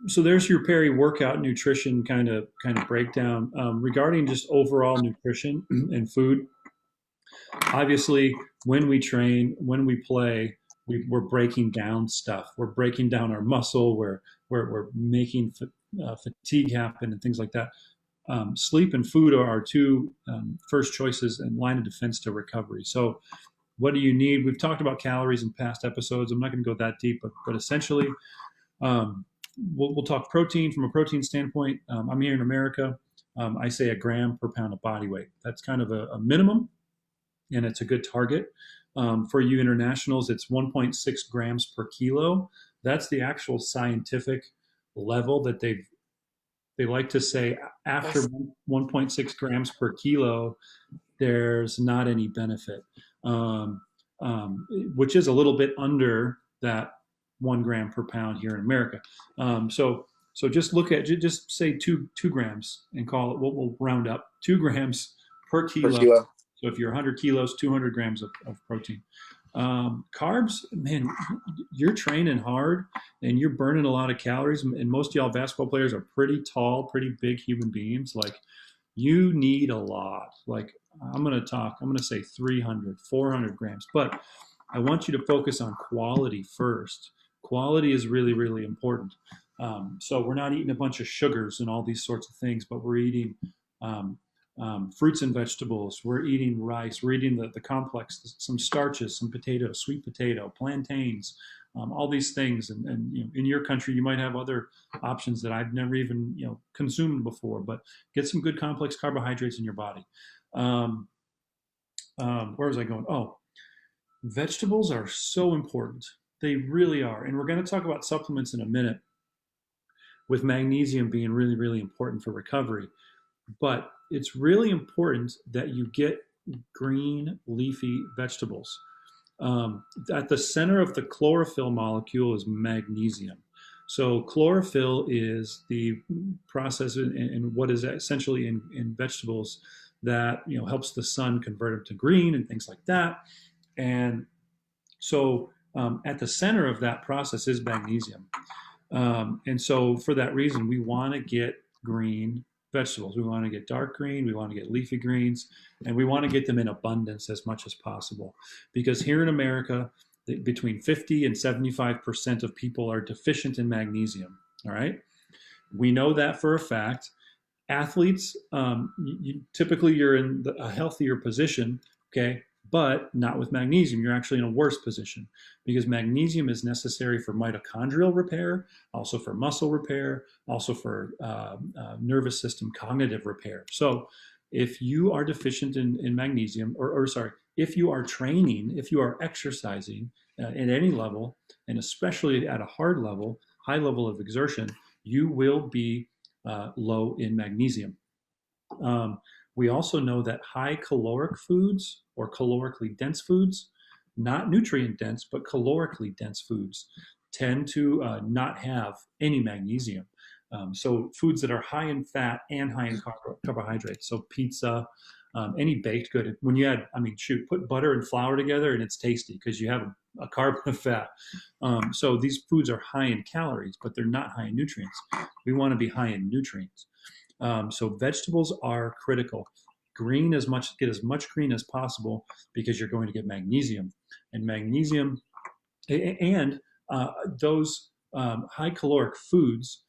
So there's your Periworkout Nutrition kind of breakdown regarding just overall nutrition and food. Obviously, when we train, when we play, we're breaking down stuff. We're breaking down our muscle. We're making fatigue happen and things like that. Sleep and food are our two first choices and line of defense to recovery. So what do you need? We've talked about calories in past episodes. I'm not going to go that deep, but essentially, we'll talk protein from a protein standpoint. I'm here in America. I say a gram per pound of body weight. That's kind of a minimum, and it's a good target. For you internationals, it's 1.6 grams per kilo. That's the actual scientific level that they like to say after 1.6 grams per kilo, there's not any benefit, which is a little bit under that 1 gram per pound here in America. So just look at, just say two grams and call it, we'll round up 2 grams per kilo. So if you're 100 kilos, 200 grams of protein. Carbs, man, you're training hard and you're burning a lot of calories. And most of y'all basketball players are pretty tall, pretty big human beings. Like, you need a lot. Like, I'm going to say 300, 400 grams. But I want you to focus on quality first. Quality is really, really important. So we're not eating a bunch of sugars and all these sorts of things, but we're eating fruits and vegetables. We're eating rice. We're eating the complex, some starches, some potatoes, sweet potato, plantains, all these things. And you know, in your country, you might have other options that I've never even consumed before. But get some good complex carbohydrates in your body. Where was I going? Oh, vegetables are so important. They really are. And we're going to talk about supplements in a minute, with magnesium being really, really important for recovery. But it's really important that you get green leafy vegetables. At the center of the chlorophyll molecule is magnesium. So chlorophyll is the process in what is essentially in vegetables that helps the sun convert them to green and things like that. And so at the center of that process is magnesium. And so for that reason, we want to get green vegetables. We want to get dark green, we want to get leafy greens, and we want to get them in abundance as much as possible. Because here in America, between 50 and 75% of people are deficient in magnesium. All right. We know that for a fact. Athletes, typically you're in a healthier position, okay, but not with magnesium. You're actually in a worse position, because magnesium is necessary for mitochondrial repair, also for muscle repair, also for nervous system cognitive repair. So if you are deficient in magnesium, or sorry, if you are training, if you are exercising at any level, and especially at a high level of exertion, you will be low in magnesium. We also know that high caloric foods, or calorically dense foods, not nutrient dense, but calorically dense foods, tend to not have any magnesium. So foods that are high in fat and high in carbohydrates, so pizza, any baked good. When you add, put butter and flour together and it's tasty because you have a carb and a fat. So these foods are high in calories, but they're not high in nutrients. We want to be high in nutrients. So vegetables are critical. Get as much green as possible, because you're going to get magnesium. And magnesium and those high caloric foods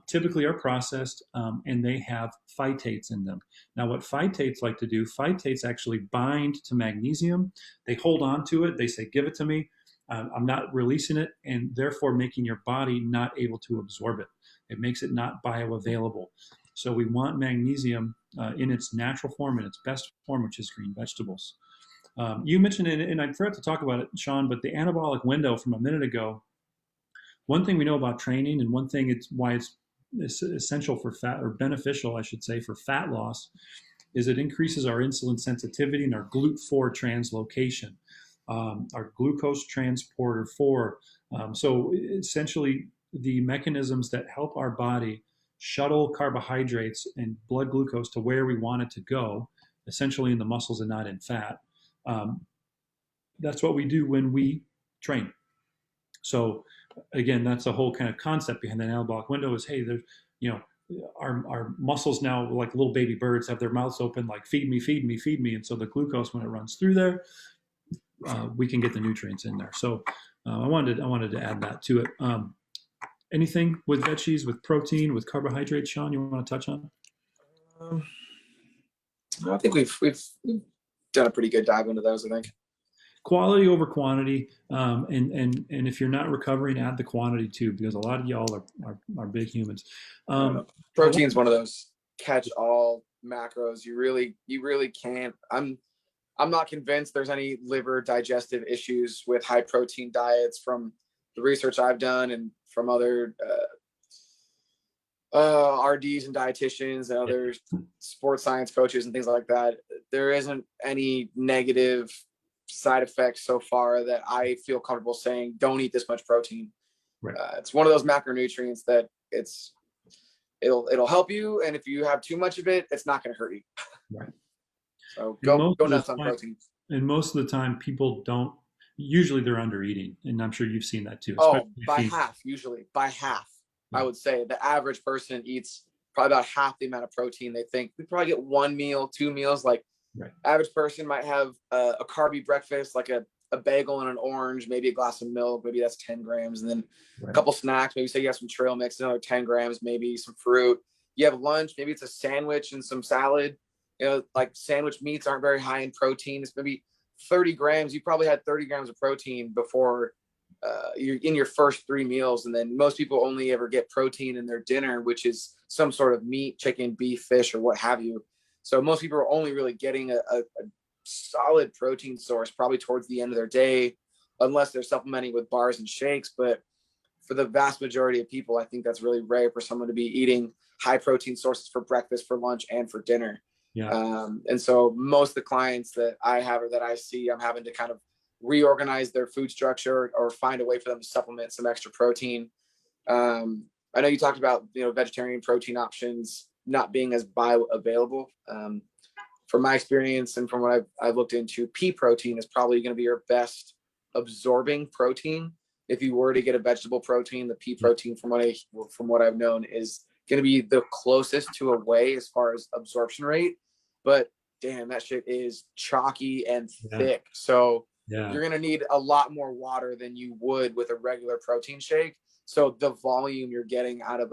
typically are processed and they have phytates in them. Now, what phytates like to do, phytates actually bind to magnesium. They hold on to it. They say, give it to me. I'm not releasing it, and therefore making your body not able to absorb it. It makes it not bioavailable. So we want magnesium in its natural form, in its best form, which is green vegetables. You mentioned it, and I forgot to talk about it, Sean, but the anabolic window from a minute ago. One thing we know about training, and one thing it's why it's essential for fat, or beneficial, I should say, for fat loss, is it increases our insulin sensitivity and our GLUT4 translocation, our glucose transporter 4. So essentially, the mechanisms that help our body shuttle carbohydrates and blood glucose to where we want it to go, essentially in the muscles and not in fat. That's what we do when we train. So again, that's the whole kind of concept behind the anabolic window is, hey, there's, our muscles now, like little baby birds, have their mouths open, like feed me, feed me, feed me. And so the glucose, when it runs through there, we can get the nutrients in there. So I wanted to add that to it. Anything with veggies, with protein, with carbohydrates, Sean, you want to touch on? I think we've done a pretty good dive into those, I think. Quality over quantity, and if you're not recovering, add the quantity too, because a lot of y'all are big humans. Protein's one of those catch-all macros. You really can't. I'm not convinced there's any liver digestive issues with high protein diets from the research I've done and from other RDs and dietitians and other sports science coaches and things like that. There isn't any negative side effects so far that I feel comfortable saying don't eat this much protein. Right. It's one of those macronutrients that it'll help you, and if you have too much of it, it's not going to hurt you. Right. So go nuts on protein. And most of the time, people don't. Usually, they're under eating, and I'm sure you've seen that too. By half. Usually, by half. Yeah. I would say the average person eats probably about half the amount of protein they think. We probably get 1 meal, 2 meals. Like average person might have a carby breakfast, like a bagel and an orange, maybe a glass of milk, maybe that's 10 grams, and then a couple snacks. Maybe say you have some trail mix, another 10 grams, maybe some fruit. You have lunch, maybe it's a sandwich and some salad. Like sandwich meats aren't very high in protein. It's maybe 30 grams. You probably had 30 grams of protein before you're in your first 3 meals. And then most people only ever get protein in their dinner, which is some sort of meat, chicken, beef, fish, or what have you. So most people are only really getting a solid protein source probably towards the end of their day, unless they're supplementing with bars and shakes. But for the vast majority of people, I think that's really rare for someone to be eating high protein sources for breakfast, for lunch, and for dinner. Yeah. And so most of the clients that I have or that I see, I'm having to kind of reorganize their food structure or find a way for them to supplement some extra protein. I know you talked about, vegetarian protein options not being as bioavailable. From my experience and from what I've looked into, pea protein is probably going to be your best absorbing protein. If you were to get a vegetable protein, the pea protein, from what I've known, is going to be the closest to a whey as far as absorption rate. But damn, that shit is chalky and thick. So you're going to need a lot more water than you would with a regular protein shake. So the volume you're getting out of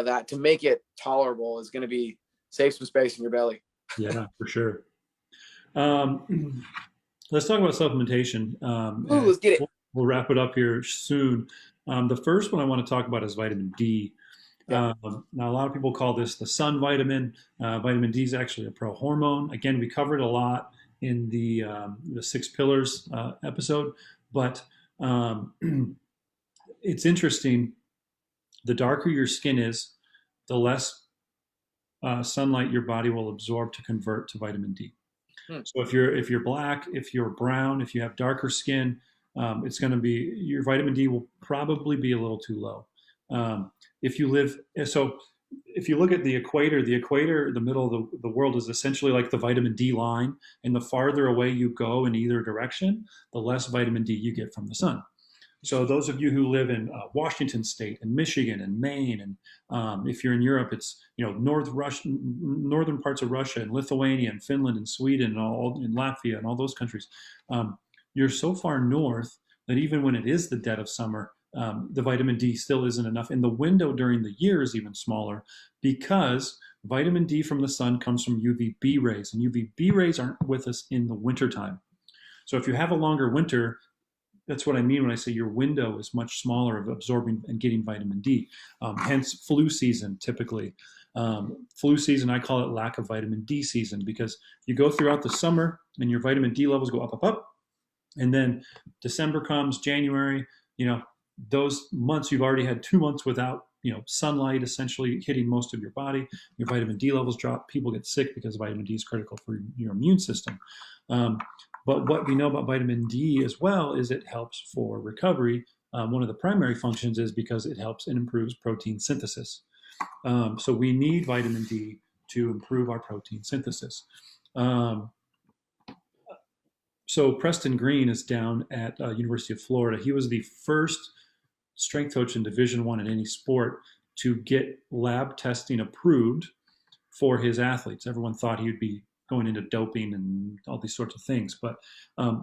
that to make it tolerable is going to be save some space in your belly. Yeah, for sure. Let's talk about supplementation. Let's get it. We'll wrap it up here soon. The first one I want to talk about is vitamin D. Now, a lot of people call this the sun vitamin. Vitamin D is actually a prohormone. Again, we covered a lot in the 6 pillars episode, but it's interesting. The darker your skin is, the less sunlight your body will absorb to convert to vitamin D. So if you're black, if you're brown, if you have darker skin, it's going to be, your vitamin D will probably be a little too low. If you look at the equator, the middle of the world is essentially like the vitamin D line, and the farther away you go in either direction, the less vitamin D you get from the sun. So those of you who live in Washington State and Michigan and Maine, and if you're in Europe, it's northern parts of Russia and Lithuania and Finland and Sweden and Latvia and all those countries. You're so far north that even when it is the dead of summer, the vitamin D still isn't enough. And the window during the year is even smaller because vitamin D from the sun comes from UVB rays, and UVB rays aren't with us in the wintertime. So if you have a longer winter, that's what I mean when I say your window is much smaller of absorbing and getting vitamin D. Hence, flu season typically. Flu season, I call it lack of vitamin D season, because you go throughout the summer and your vitamin D levels go up, up, up. And then December comes, January, those months you've already had 2 months without, sunlight essentially hitting most of your body. Your vitamin D levels drop. People get sick because vitamin D is critical for your immune system. But what we know about vitamin D as well is it helps for recovery. One of the primary functions is because it helps and improves protein synthesis. So we need vitamin D to improve our protein synthesis. So Preston Green is down at University of Florida. He was the first strength coach in Division I in any sport to get lab testing approved for his athletes. Everyone thought he would be going into doping and all these sorts of things. But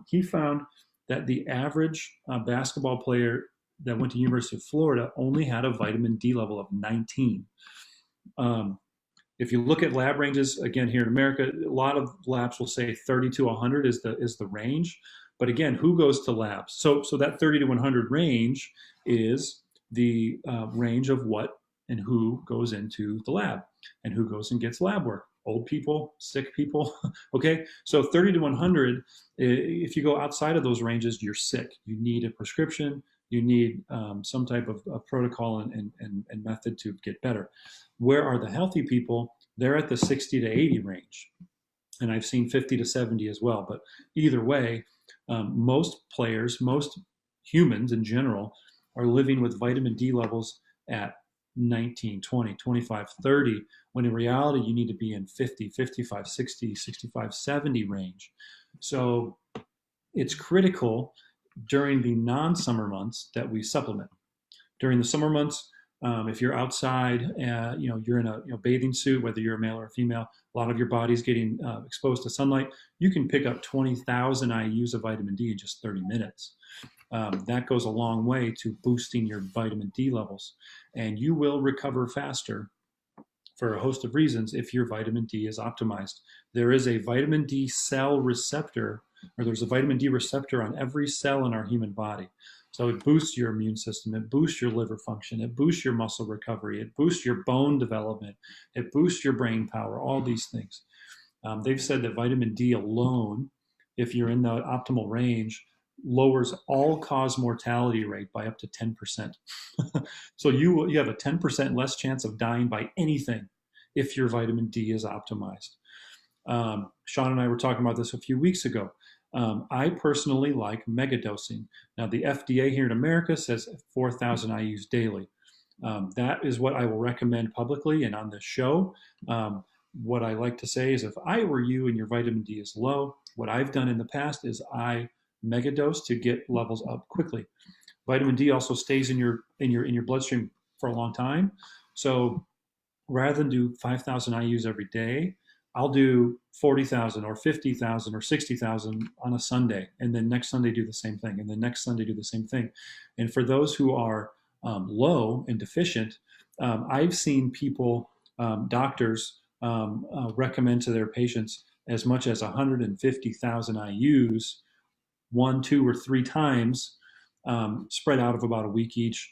he found that the average basketball player that went to University of Florida only had a vitamin D level of 19. If you look at lab ranges, again, here in America, a lot of labs will say 30 to 100 is the range. But again, who goes to labs? So that 30 to 100 range is the range of what and who goes into the lab and who goes and gets lab work. Old people, sick people. Okay, so 30 to 100, if you go outside of those ranges, you're sick. You need a prescription. You need some type of protocol and method to get better. Where are the healthy people? They're at the 60 to 80 range. And I've seen 50 to 70 as well. But either way, most players, most humans in general, are living with vitamin D levels at 19, 20, 25, 30, when in reality you need to be in 50, 55, 60, 65, 70 range. So it's critical during the non-summer months that we supplement. During the summer months, if you're outside, you're in a bathing suit, whether you're a male or a female, a lot of your body's getting exposed to sunlight. You can pick up 20,000 IUs of vitamin D in just 30 minutes. That goes a long way to boosting your vitamin D levels. And you will recover faster for a host of reasons if your vitamin D is optimized. There is a vitamin D cell receptor, or there's a vitamin D receptor on every cell in our human body. So it boosts your immune system, it boosts your liver function, it boosts your muscle recovery, it boosts your bone development, it boosts your brain power, all these things. They've said that vitamin D alone, if you're in the optimal range, lowers all-cause mortality rate by up to 10%. So you have a 10% less chance of dying by anything if your vitamin D is optimized. Sean and I were talking about this a few weeks ago. I personally like megadosing. Now, the FDA here in America says 4,000 IUs daily. That is what I will recommend publicly and on this show. What I like to say is if I were you and your vitamin D is low, what I've done in the past is I megadose to get levels up quickly. Vitamin D also stays in your bloodstream for a long time. So rather than do 5,000 IUs every day, I'll do 40,000 or 50,000 or 60,000 on a Sunday, and then next Sunday do the same thing, and then next Sunday do the same thing. And for those who are low and deficient, I've seen people, doctors, recommend to their patients as much as 150,000 IUs 1, 2, or 3 times, spread out of about a week each,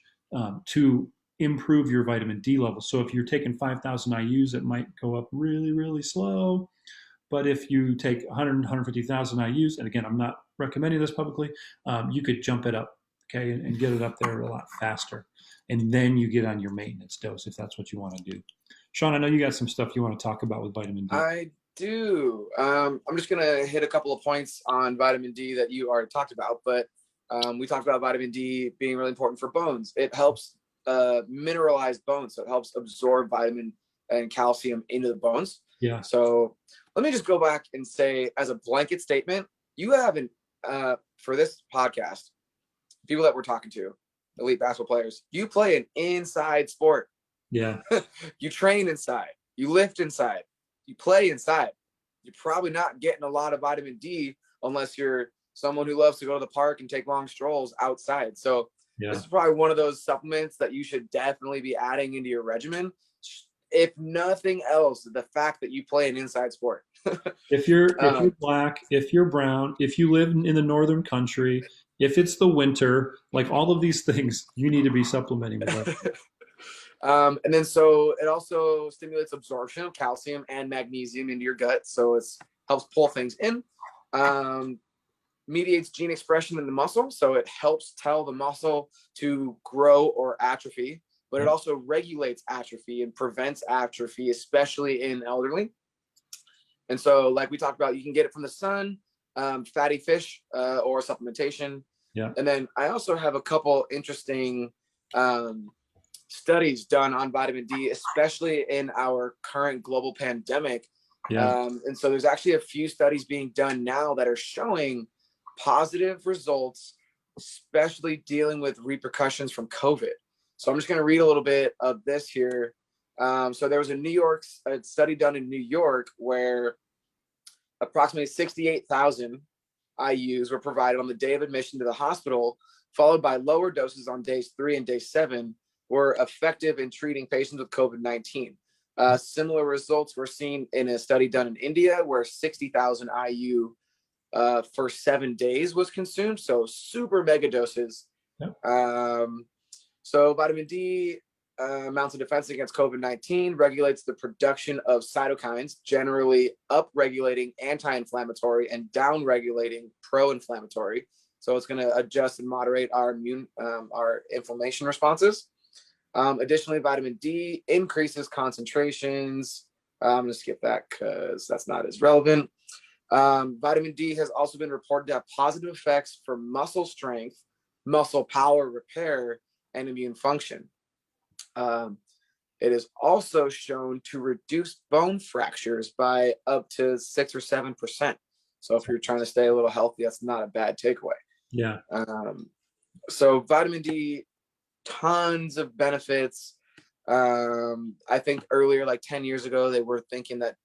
to improve your vitamin D levels. So if you're taking 5,000 IUs, it might go up really, really slow. But if you take 100, 150,000 IUs, and again, I'm not recommending this publicly, you could jump it up, okay, and get it up there a lot faster. And then you get on your maintenance dose if that's what you want to do. Sean, I know you got some stuff you want to talk about with vitamin D. I do. I'm just going to hit a couple of points on vitamin D that you already talked about, but we talked about vitamin D being really important for bones. It helps mineralize bones, so it helps absorb vitamin and calcium into the bones. Yeah. So let me just go back and say, as a blanket statement, you haven't, for this podcast, people that we're talking to, elite basketball players, you play an inside sport. Yeah. You train inside, you lift inside, you play inside. You're probably not getting a lot of vitamin D unless you're someone who loves to go to the park and take long strolls outside. So this Yeah. is probably one of those supplements that you should definitely be adding into your regimen. If nothing else, the fact that you play an inside sport. If you're black, if you're brown, if you live in the northern country, if it's the winter, like all of these things, you need to be supplementing with vitamin D. And then so it also stimulates absorption of calcium and magnesium into your gut. So it helps pull things in. Mediates gene expression in the muscle. So it helps tell the muscle to grow or atrophy, but it also regulates atrophy and prevents atrophy, especially in elderly. And so, like we talked about, you can get it from the sun, fatty fish, or supplementation. Yeah. And then I also have a couple interesting studies done on vitamin D, especially in our current global pandemic. Yeah. And so there's actually a few studies being done now that are showing positive results, especially dealing with repercussions from COVID. So I'm just going to read a little bit of this here. So there was a study done in New York where approximately 68,000 IUs were provided on the day of admission to the hospital, followed by lower doses on days 3 and day 7 were effective in treating patients with COVID-19. Similar results were seen in a study done in India where 60,000 IU for 7 days was consumed. So super mega doses. Yep. So vitamin D mounts a defense against COVID-19, regulates the production of cytokines, generally up-regulating anti-inflammatory and down-regulating pro-inflammatory. So it's going to adjust and moderate our our inflammation responses. Additionally, vitamin D increases concentrations. I'm going to skip that because that's not as relevant. Vitamin D has also been reported to have positive effects for muscle strength, muscle power, repair, and immune function. It is also shown to reduce bone fractures by up to 6 or 7%. So if you're trying to stay a little healthy, that's not a bad takeaway. Yeah. So vitamin D, tons of benefits. I think earlier, like 10 years ago, they were thinking that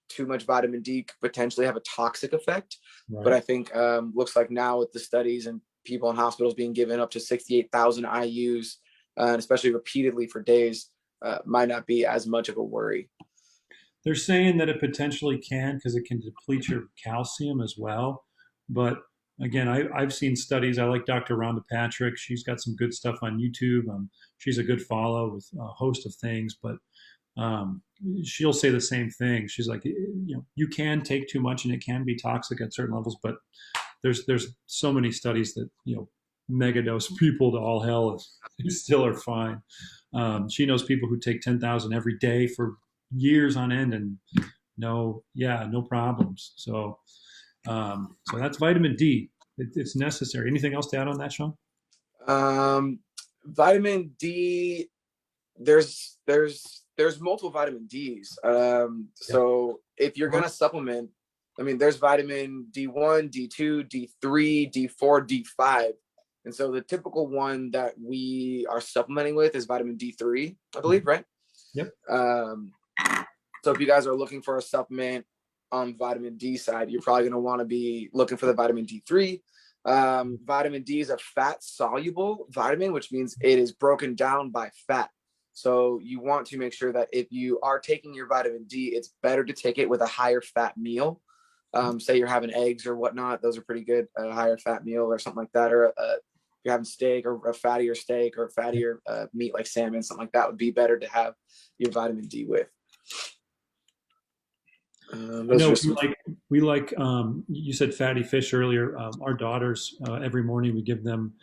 too much vitamin D could potentially have a toxic effect. Right. But I think looks like now with the studies and people in hospitals being given up to 68,000 IUs, and especially repeatedly for days, might not be as much of a worry. They're saying that it potentially can because it can deplete your calcium as well. But again, I've seen studies. I like Dr. Rhonda Patrick. She's got some good stuff on YouTube. She's a good follow with a host of things, but she'll say the same thing. She's like, you can take too much and it can be toxic at certain levels, but there's so many studies that, mega dose people to all hell still are fine. She knows people who take 10,000 every day for years on end and no problems. So that's vitamin D. It's necessary. Anything else to add on that, Sean? Vitamin D, there's multiple vitamin Ds. So if you're going to supplement, there's vitamin D1, D2, D3, D4, D5. And so the typical one that we are supplementing with is vitamin D3, I believe, right? Yep. So if you guys are looking for a supplement on vitamin D side, you're probably going to want to be looking for the vitamin D3. Vitamin D is a fat soluble vitamin, which means it is broken down by fat. So you want to make sure that if you are taking your vitamin D, it's better to take it with a higher fat meal. Say you're having eggs or whatnot, those are pretty good. A higher fat meal or something like that, or if you're having steak or a fattier steak or fattier meat like salmon, something like that would be better to have your vitamin D with. We like you said fatty fish earlier. Our daughters, every morning we give them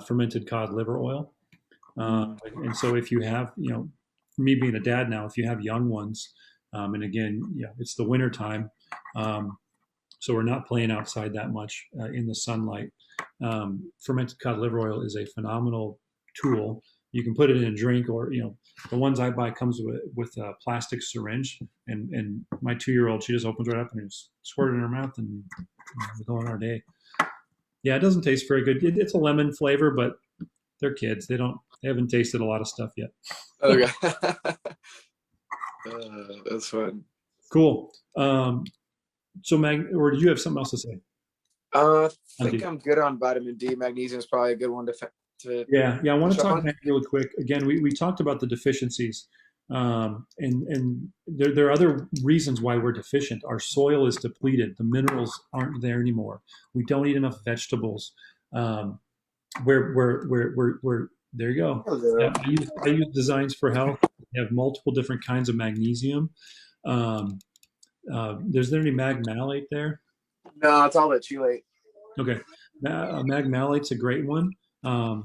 fermented cod liver oil. And so if you have, me being a dad now, if you have young ones, and again, it's the winter time, so we're not playing outside that much in the sunlight. Fermented cod liver oil is a phenomenal tool. You can put it in a drink, or the ones I buy comes with a plastic syringe, and my 2-year-old, she just opens right up and just squirt it in her mouth, and we go on our day. Yeah, it doesn't taste very good. It's a lemon flavor, but they're kids. They haven't tasted a lot of stuff yet. Okay. That's fun. Cool. So or do you have something else to say? I think I'm good on vitamin D. Magnesium is probably a good one Yeah, I want to touch up talk on? about it really quick. Again, we talked about the deficiencies, and there are other reasons why we're deficient. Our soil is depleted. The minerals aren't there anymore. We don't eat enough vegetables. Um, we're there you go. Yeah, Hello. I use Designs for Health. They have multiple different kinds of magnesium. Um, is there any mag malate there? No, it's all that chelate. Okay. Magmalate's a great one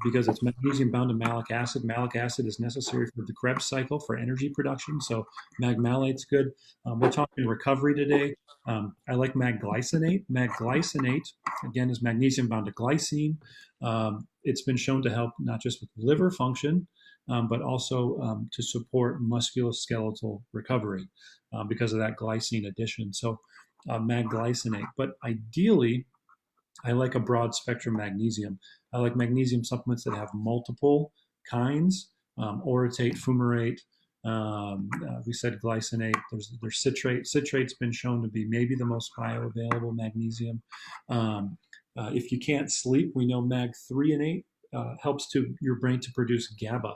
because it's magnesium bound to malic acid. Malic acid is necessary for the Krebs cycle for energy production. So magmalate's good. We're talking recovery today. I like magglycinate. Magglycinate, again, is magnesium bound to glycine. It's been shown to help not just with liver function, but also to support musculoskeletal recovery because of that glycine addition. So magglycinate. But ideally, I like a broad spectrum magnesium. I like magnesium supplements that have multiple kinds, orotate, fumarate. We said glycinate. There's citrate. Citrate's been shown to be maybe the most bioavailable magnesium. If you can't sleep, we know mag-threonate helps to your brain to produce GABA.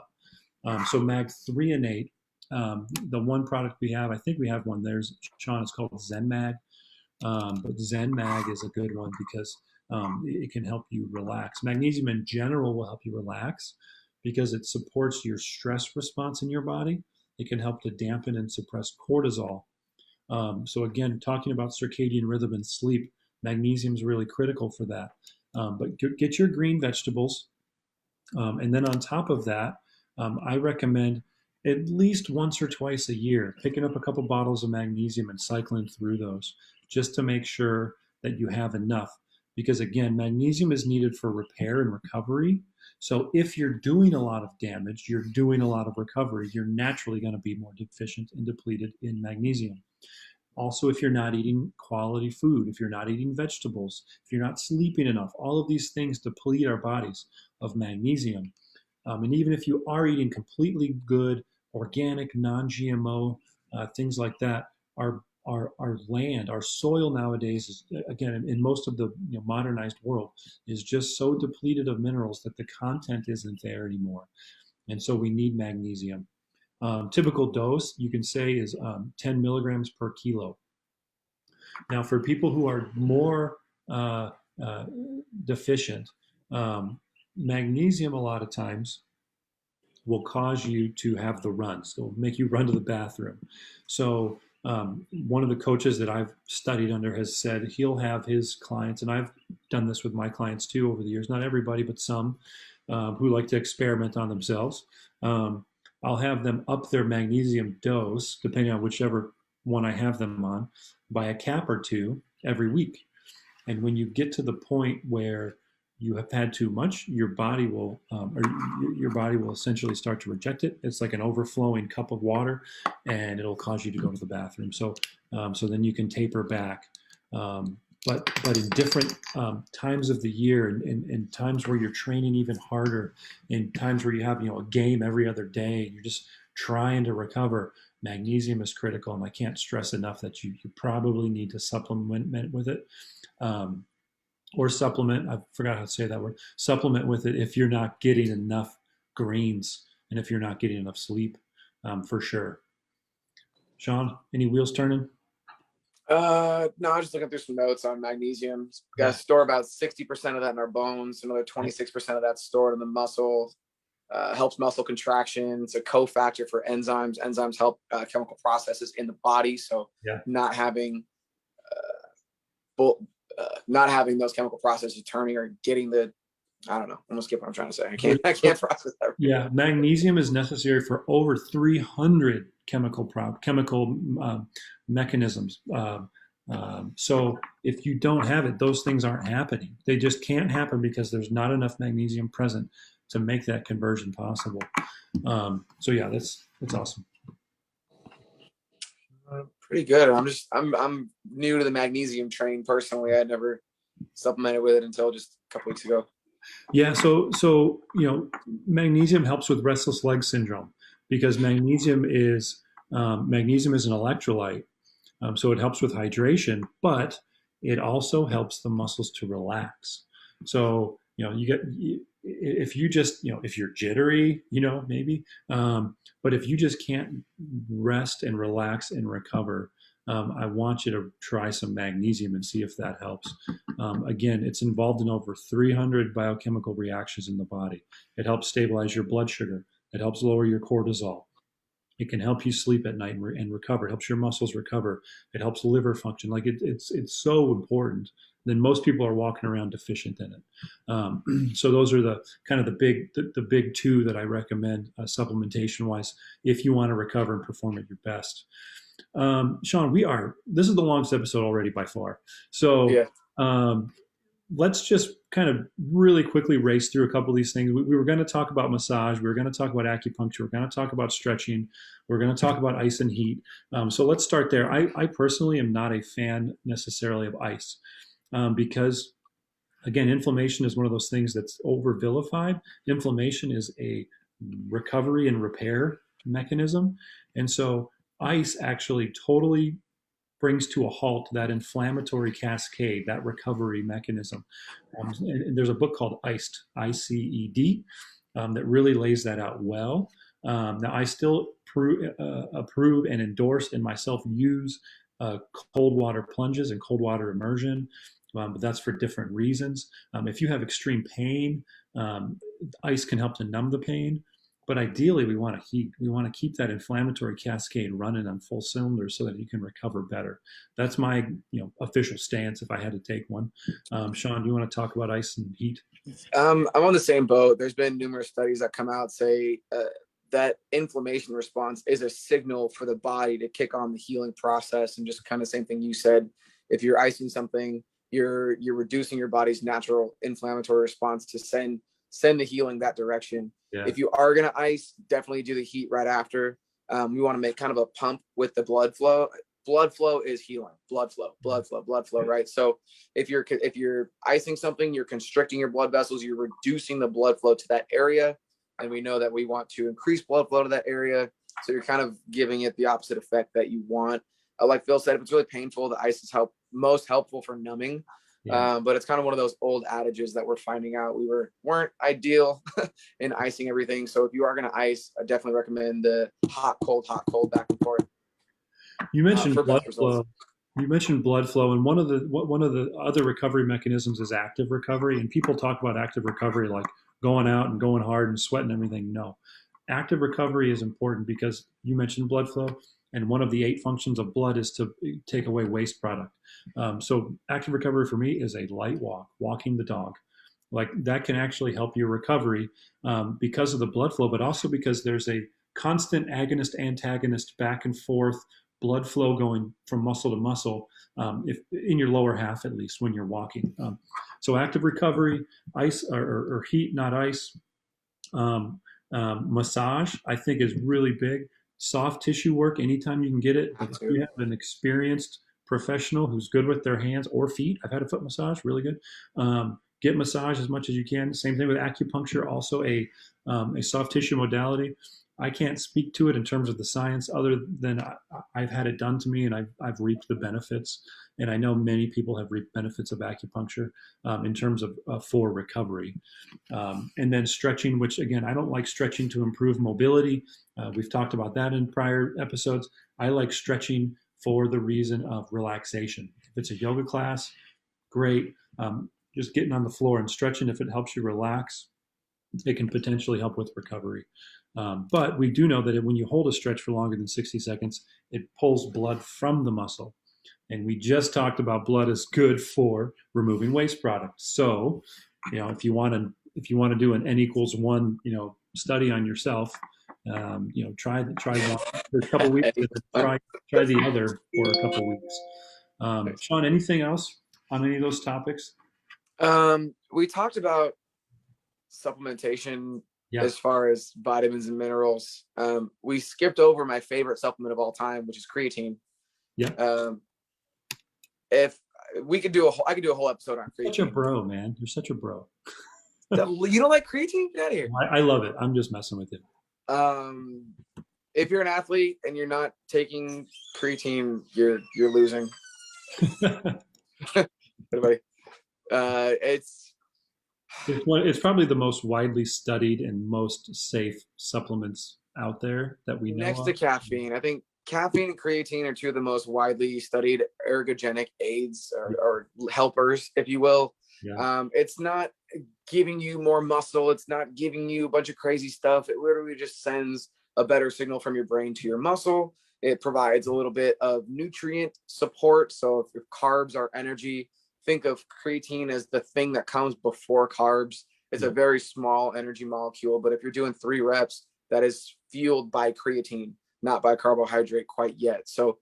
So mag-threonate, the one product we have, I think we have one. There's Sean. It's called Zen Mag. But Zen Mag is a good one because it can help you relax. Magnesium in general will help you relax because it supports your stress response in your body. It can help to dampen and suppress cortisol. So again, talking about circadian rhythm and sleep, magnesium is really critical for that. But get your green vegetables. And then on top of that, I recommend at least once or twice a year picking up a couple bottles of magnesium and cycling through those just to make sure that you have enough. Because again, magnesium is needed for repair and recovery. So if you're doing a lot of damage, you're doing a lot of recovery, you're naturally going to be more deficient and depleted in magnesium. Also, if you're not eating quality food, if you're not eating vegetables, if you're not sleeping enough, all of these things deplete our bodies of magnesium. And even if you are eating completely good, organic, non-GMO, things like that, our land, our soil nowadays is, again, in most of the modernized world, is just so depleted of minerals that the content isn't there anymore. And so we need magnesium. Typical dose, you can say, is 10 milligrams per kilo. Now, for people who are more deficient, magnesium a lot of times will cause you to have the runs. It'll make you run to the bathroom. So one of the coaches that I've studied under has said he'll have his clients, and I've done this with my clients too over the years, not everybody, but some who like to experiment on themselves. I'll have them up their magnesium dose, depending on whichever one I have them on, by a cap or two every week. And when you get to the point where you have had too much, your body will essentially start to reject it. It's like an overflowing cup of water, and it'll cause you to go to the bathroom. So then you can taper back. But in different times of the year, and times where you're training even harder, in times where you have a game every other day, and you're just trying to recover, magnesium is critical. And I can't stress enough that you probably need to supplement with it. Or supplement, I forgot how to say that word, supplement with it if you're not getting enough greens and if you're not getting enough sleep, for sure. Sean, any wheels turning? No, I'm just looking through some notes on magnesium. We got to store about 60% of that in our bones. Another 26% of that's stored in the muscle. Helps muscle contraction. It's a cofactor for enzymes. Enzymes help chemical processes in the body. So not having not having those chemical processes turning or getting the, I don't know, I'm gonna skip what I'm trying to say. I can't process that. Yeah, magnesium is necessary for over 300 chemical mechanisms. So if you don't have it, those things aren't happening. They just can't happen because there's not enough magnesium present to make that conversion possible. So yeah, that's awesome. Pretty good. I'm new to the magnesium train personally. I had never supplemented with it until just a couple weeks ago. Yeah, so magnesium helps with restless leg syndrome because magnesium is an electrolyte, so it helps with hydration, but it also helps the muscles to relax. So if you just, if you're jittery, maybe, but if you just can't rest and relax and recover, I want you to try some magnesium and see if that helps. Again, it's involved in over 300 biochemical reactions in the body. It helps stabilize your blood sugar. It helps lower your cortisol. It can help you sleep at night and recover. It helps your muscles recover. It helps liver function. Like it's so important. Then most people are walking around deficient in it. So those are the kind of the big two that I recommend supplementation wise if you want to recover and perform at your best. Sean, this is the longest episode already by far. So Yeah. Let's just kind of really quickly race through a couple of these things. We were going to talk about massage. We were going to talk about acupuncture. We're going to talk about stretching. We're going to talk about ice and heat. So let's start there. I personally am not a fan necessarily of ice because, again, inflammation is one of those things that's over vilified. Inflammation is a recovery and repair mechanism. And so ice actually totally brings to a halt that inflammatory cascade, that recovery mechanism. And there's a book called Iced, ICED, that really lays that out well. Now, I still approve and endorse and myself use cold water plunges and cold water immersion, but that's for different reasons. If you have extreme pain, ice can help to numb the pain. But ideally, we want to heat. We want to keep that inflammatory cascade running on full cylinders so that you can recover better. That's my official stance if I had to take one. Sean, do you want to talk about ice and heat? I'm on the same boat. There's been numerous studies that come out say that inflammation response is a signal for the body to kick on the healing process. And just kind of same thing you said, if you're icing something, you're reducing your body's natural inflammatory response to send the healing that direction. Yeah. If you are going to ice, definitely do the heat right after. We want to make kind of a pump with the blood flow. Blood flow is healing. Blood flow, right? So if you're icing something, you're constricting your blood vessels, you're reducing the blood flow to that area. And we know that we want to increase blood flow to that area. So you're kind of giving it the opposite effect that you want. Like Phil said, if it's really painful, the ice is most helpful for numbing. Yeah. But it's kind of one of those old adages that we're finding out we weren't ideal in icing everything. So if you are going to ice, I definitely recommend the hot, cold back and forth. You mentioned blood flow. You mentioned blood flow, and one of the other recovery mechanisms is active recovery. And people talk about active recovery like going out and going hard and sweating everything. No, active recovery is important because you mentioned blood flow. And one of the 8 functions of blood is to take away waste product. So active recovery for me is a light walk, walking the dog. Like that can actually help your recovery because of the blood flow, but also because there's a constant agonist-antagonist back and forth blood flow going from muscle to muscle, if in your lower half at least when you're walking. So active recovery, ice or heat, not ice. Massage, I think, is really big. Soft tissue work, anytime you can get it. If you have an experienced professional who's good with their hands or feet, I've had a foot massage, really good. Get massage as much as you can. Same thing with acupuncture, also a soft tissue modality. I can't speak to it in terms of the science other than I've had it done to me and I've reaped the benefits. And I know many people have reaped benefits of acupuncture in terms of for recovery. And then stretching, which again, I don't like stretching to improve mobility. We've talked about that in prior episodes. I like stretching for the reason of relaxation. If it's a yoga class, great. Just getting on the floor and stretching, if it helps you relax, it can potentially help with recovery. But we do know that when you hold a stretch for longer than 60 seconds, it pulls blood from the muscle. And we just talked about blood is good for removing waste products. So, if you want to do an N=1, study on yourself, try one for a couple of weeks, try the other for a couple of weeks. Sean, anything else on any of those topics? We talked about supplementation. Yeah. As far as vitamins and minerals. We skipped over my favorite supplement of all time, which is creatine. Yeah. If we could I could do a whole episode on creatine. Such a bro, man. You're such a bro. You don't like creatine? Get out of here. I love it. I'm just messing with you. If you're an athlete and you're not taking creatine, you're losing. Everybody. It's It's probably the most widely studied and most safe supplements out there that we know Next to of. caffeine, I think caffeine and creatine are two of the most widely studied ergogenic aids or helpers, if you will. Yeah. It's not giving you more muscle. It's not giving you a bunch of crazy stuff. It literally just sends a better signal from your brain to your muscle. It provides a little bit of nutrient support. So if carbs are energy, think of creatine as the thing that comes before carbs. It's a very small energy molecule, but if you're doing 3 reps, that is fueled by creatine, not by carbohydrate quite yet. So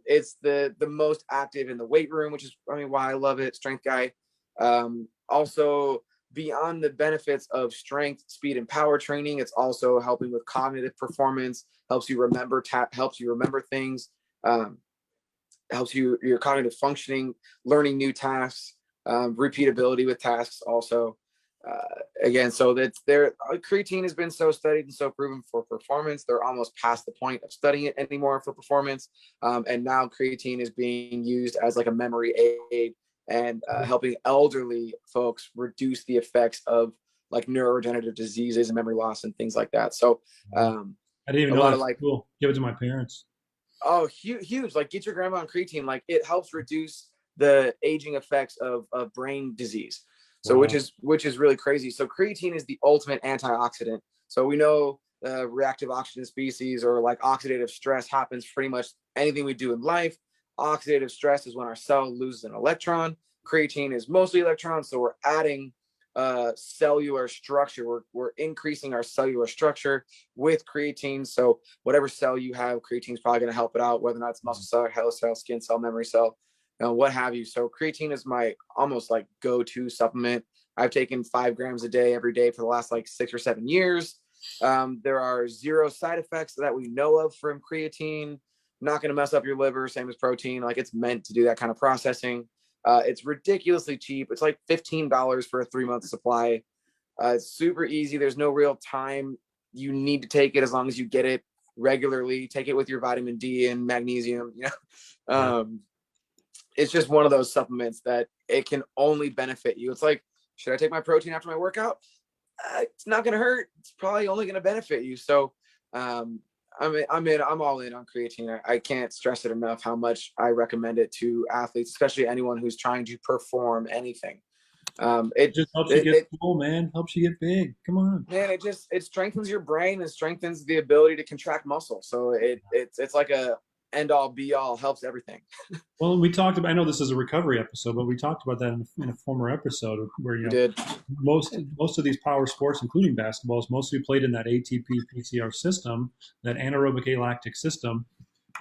it's the most active in the weight room, which is why I love it. Strength guy. Also, beyond the benefits of strength, speed, and power training, it's also helping with cognitive performance. Helps you remember things. Helps your cognitive functioning, learning new tasks, repeatability with tasks also. Again, so that's there. Creatine has been so studied and so proven for performance. They're almost past the point of studying it anymore for performance. And now creatine is being used as like a memory aid and helping elderly folks reduce the effects of like neurodegenerative diseases and memory loss and things like that. So I didn't even a know lot that. of like, Cool. Give it to my parents. oh, huge. Like get your grandma on creatine. Like it helps reduce the aging effects of brain disease. So Wow. which is really crazy. So creatine is the ultimate antioxidant. So we know reactive oxygen species or like oxidative stress happens pretty much anything we do in life. Oxidative stress is when our cell loses an electron. Creatine is mostly electrons. So we're adding cellular structure. We're increasing our cellular structure with creatine. So whatever cell you have, creatine is probably going to help it out, whether or not it's muscle cell, hair cell, skin cell, memory cell, what have you. So creatine is my almost like go-to supplement. I've taken 5 grams a day every day for the last like 6 or 7 years. There are 0 side effects that we know of from creatine. Not going to mess up your liver, same as protein. Like it's meant to do that kind of processing. It's ridiculously cheap. It's like $15 for a 3-month supply. It's super easy. There's no real time you need to take it as long as you get it regularly. Take it with your vitamin D and magnesium. It's just one of those supplements that it can only benefit you. It's like, should I take my protein after my workout? It's not going to hurt. It's probably only going to benefit you. So I'm all in on creatine. I can't stress it enough how much I recommend it to athletes, especially anyone who's trying to perform anything. It just helps you get cool, man. Helps you get big. Come on. Man, it strengthens your brain and strengthens the ability to contract muscle. So it's like a end all be all, helps everything. Well, we talked about, I know this is a recovery episode, but we talked about that in a former episode where, We did. most of these power sports, including basketball, is mostly played in that ATP PCR system, that anaerobic alactic system.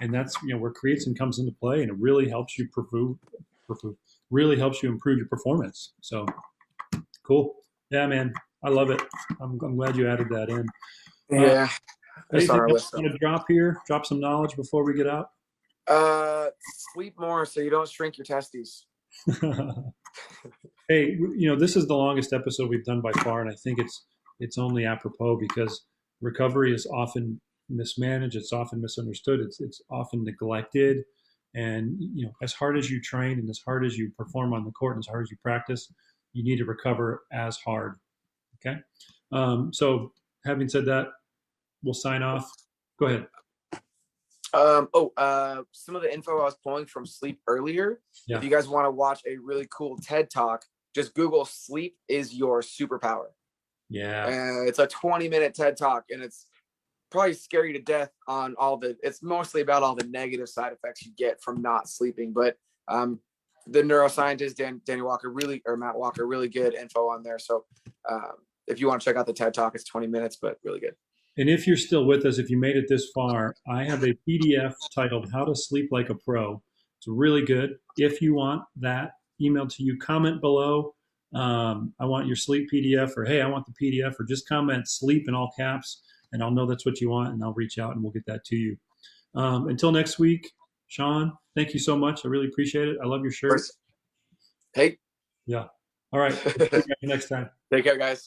And that's, where creatine comes into play, and it really helps you really helps you improve your performance. So cool. Yeah, man. I love it. I'm glad you added that in. Yeah. Anything else you want to drop here? Drop some knowledge before we get out? Sleep more so you don't shrink your testes. Hey, this is the longest episode we've done by far, and I think it's only apropos because recovery is often mismanaged, it's often misunderstood, it's often neglected, and as hard as you train and as hard as you perform on the court and as hard as you practice, you need to recover as hard. Okay, so having said that, we'll sign off. Go ahead. Some of the info I was pulling from Sleep earlier. Yeah. If you guys want to watch a really cool TED Talk, just Google "Sleep is Your Superpower." Yeah. It's a 20-minute TED Talk, and it's probably scary to death on it's mostly about all the negative side effects you get from not sleeping. But the neuroscientist, Matt Walker, really good info on there. So if you want to check out the TED Talk, it's 20 minutes, but really good. And if you're still with us, if you made it this far, I have a PDF titled How to Sleep Like a Pro. It's really good. If you want that emailed to you, comment below. I want your sleep PDF, or hey, I want the PDF, or just comment sleep in all caps, and I'll know that's what you want, and I'll reach out and we'll get that to you. Until next week, Sean, thank you so much. I really appreciate it. I love your shirt. Hey. Yeah. All right. See you next time. Take care, guys.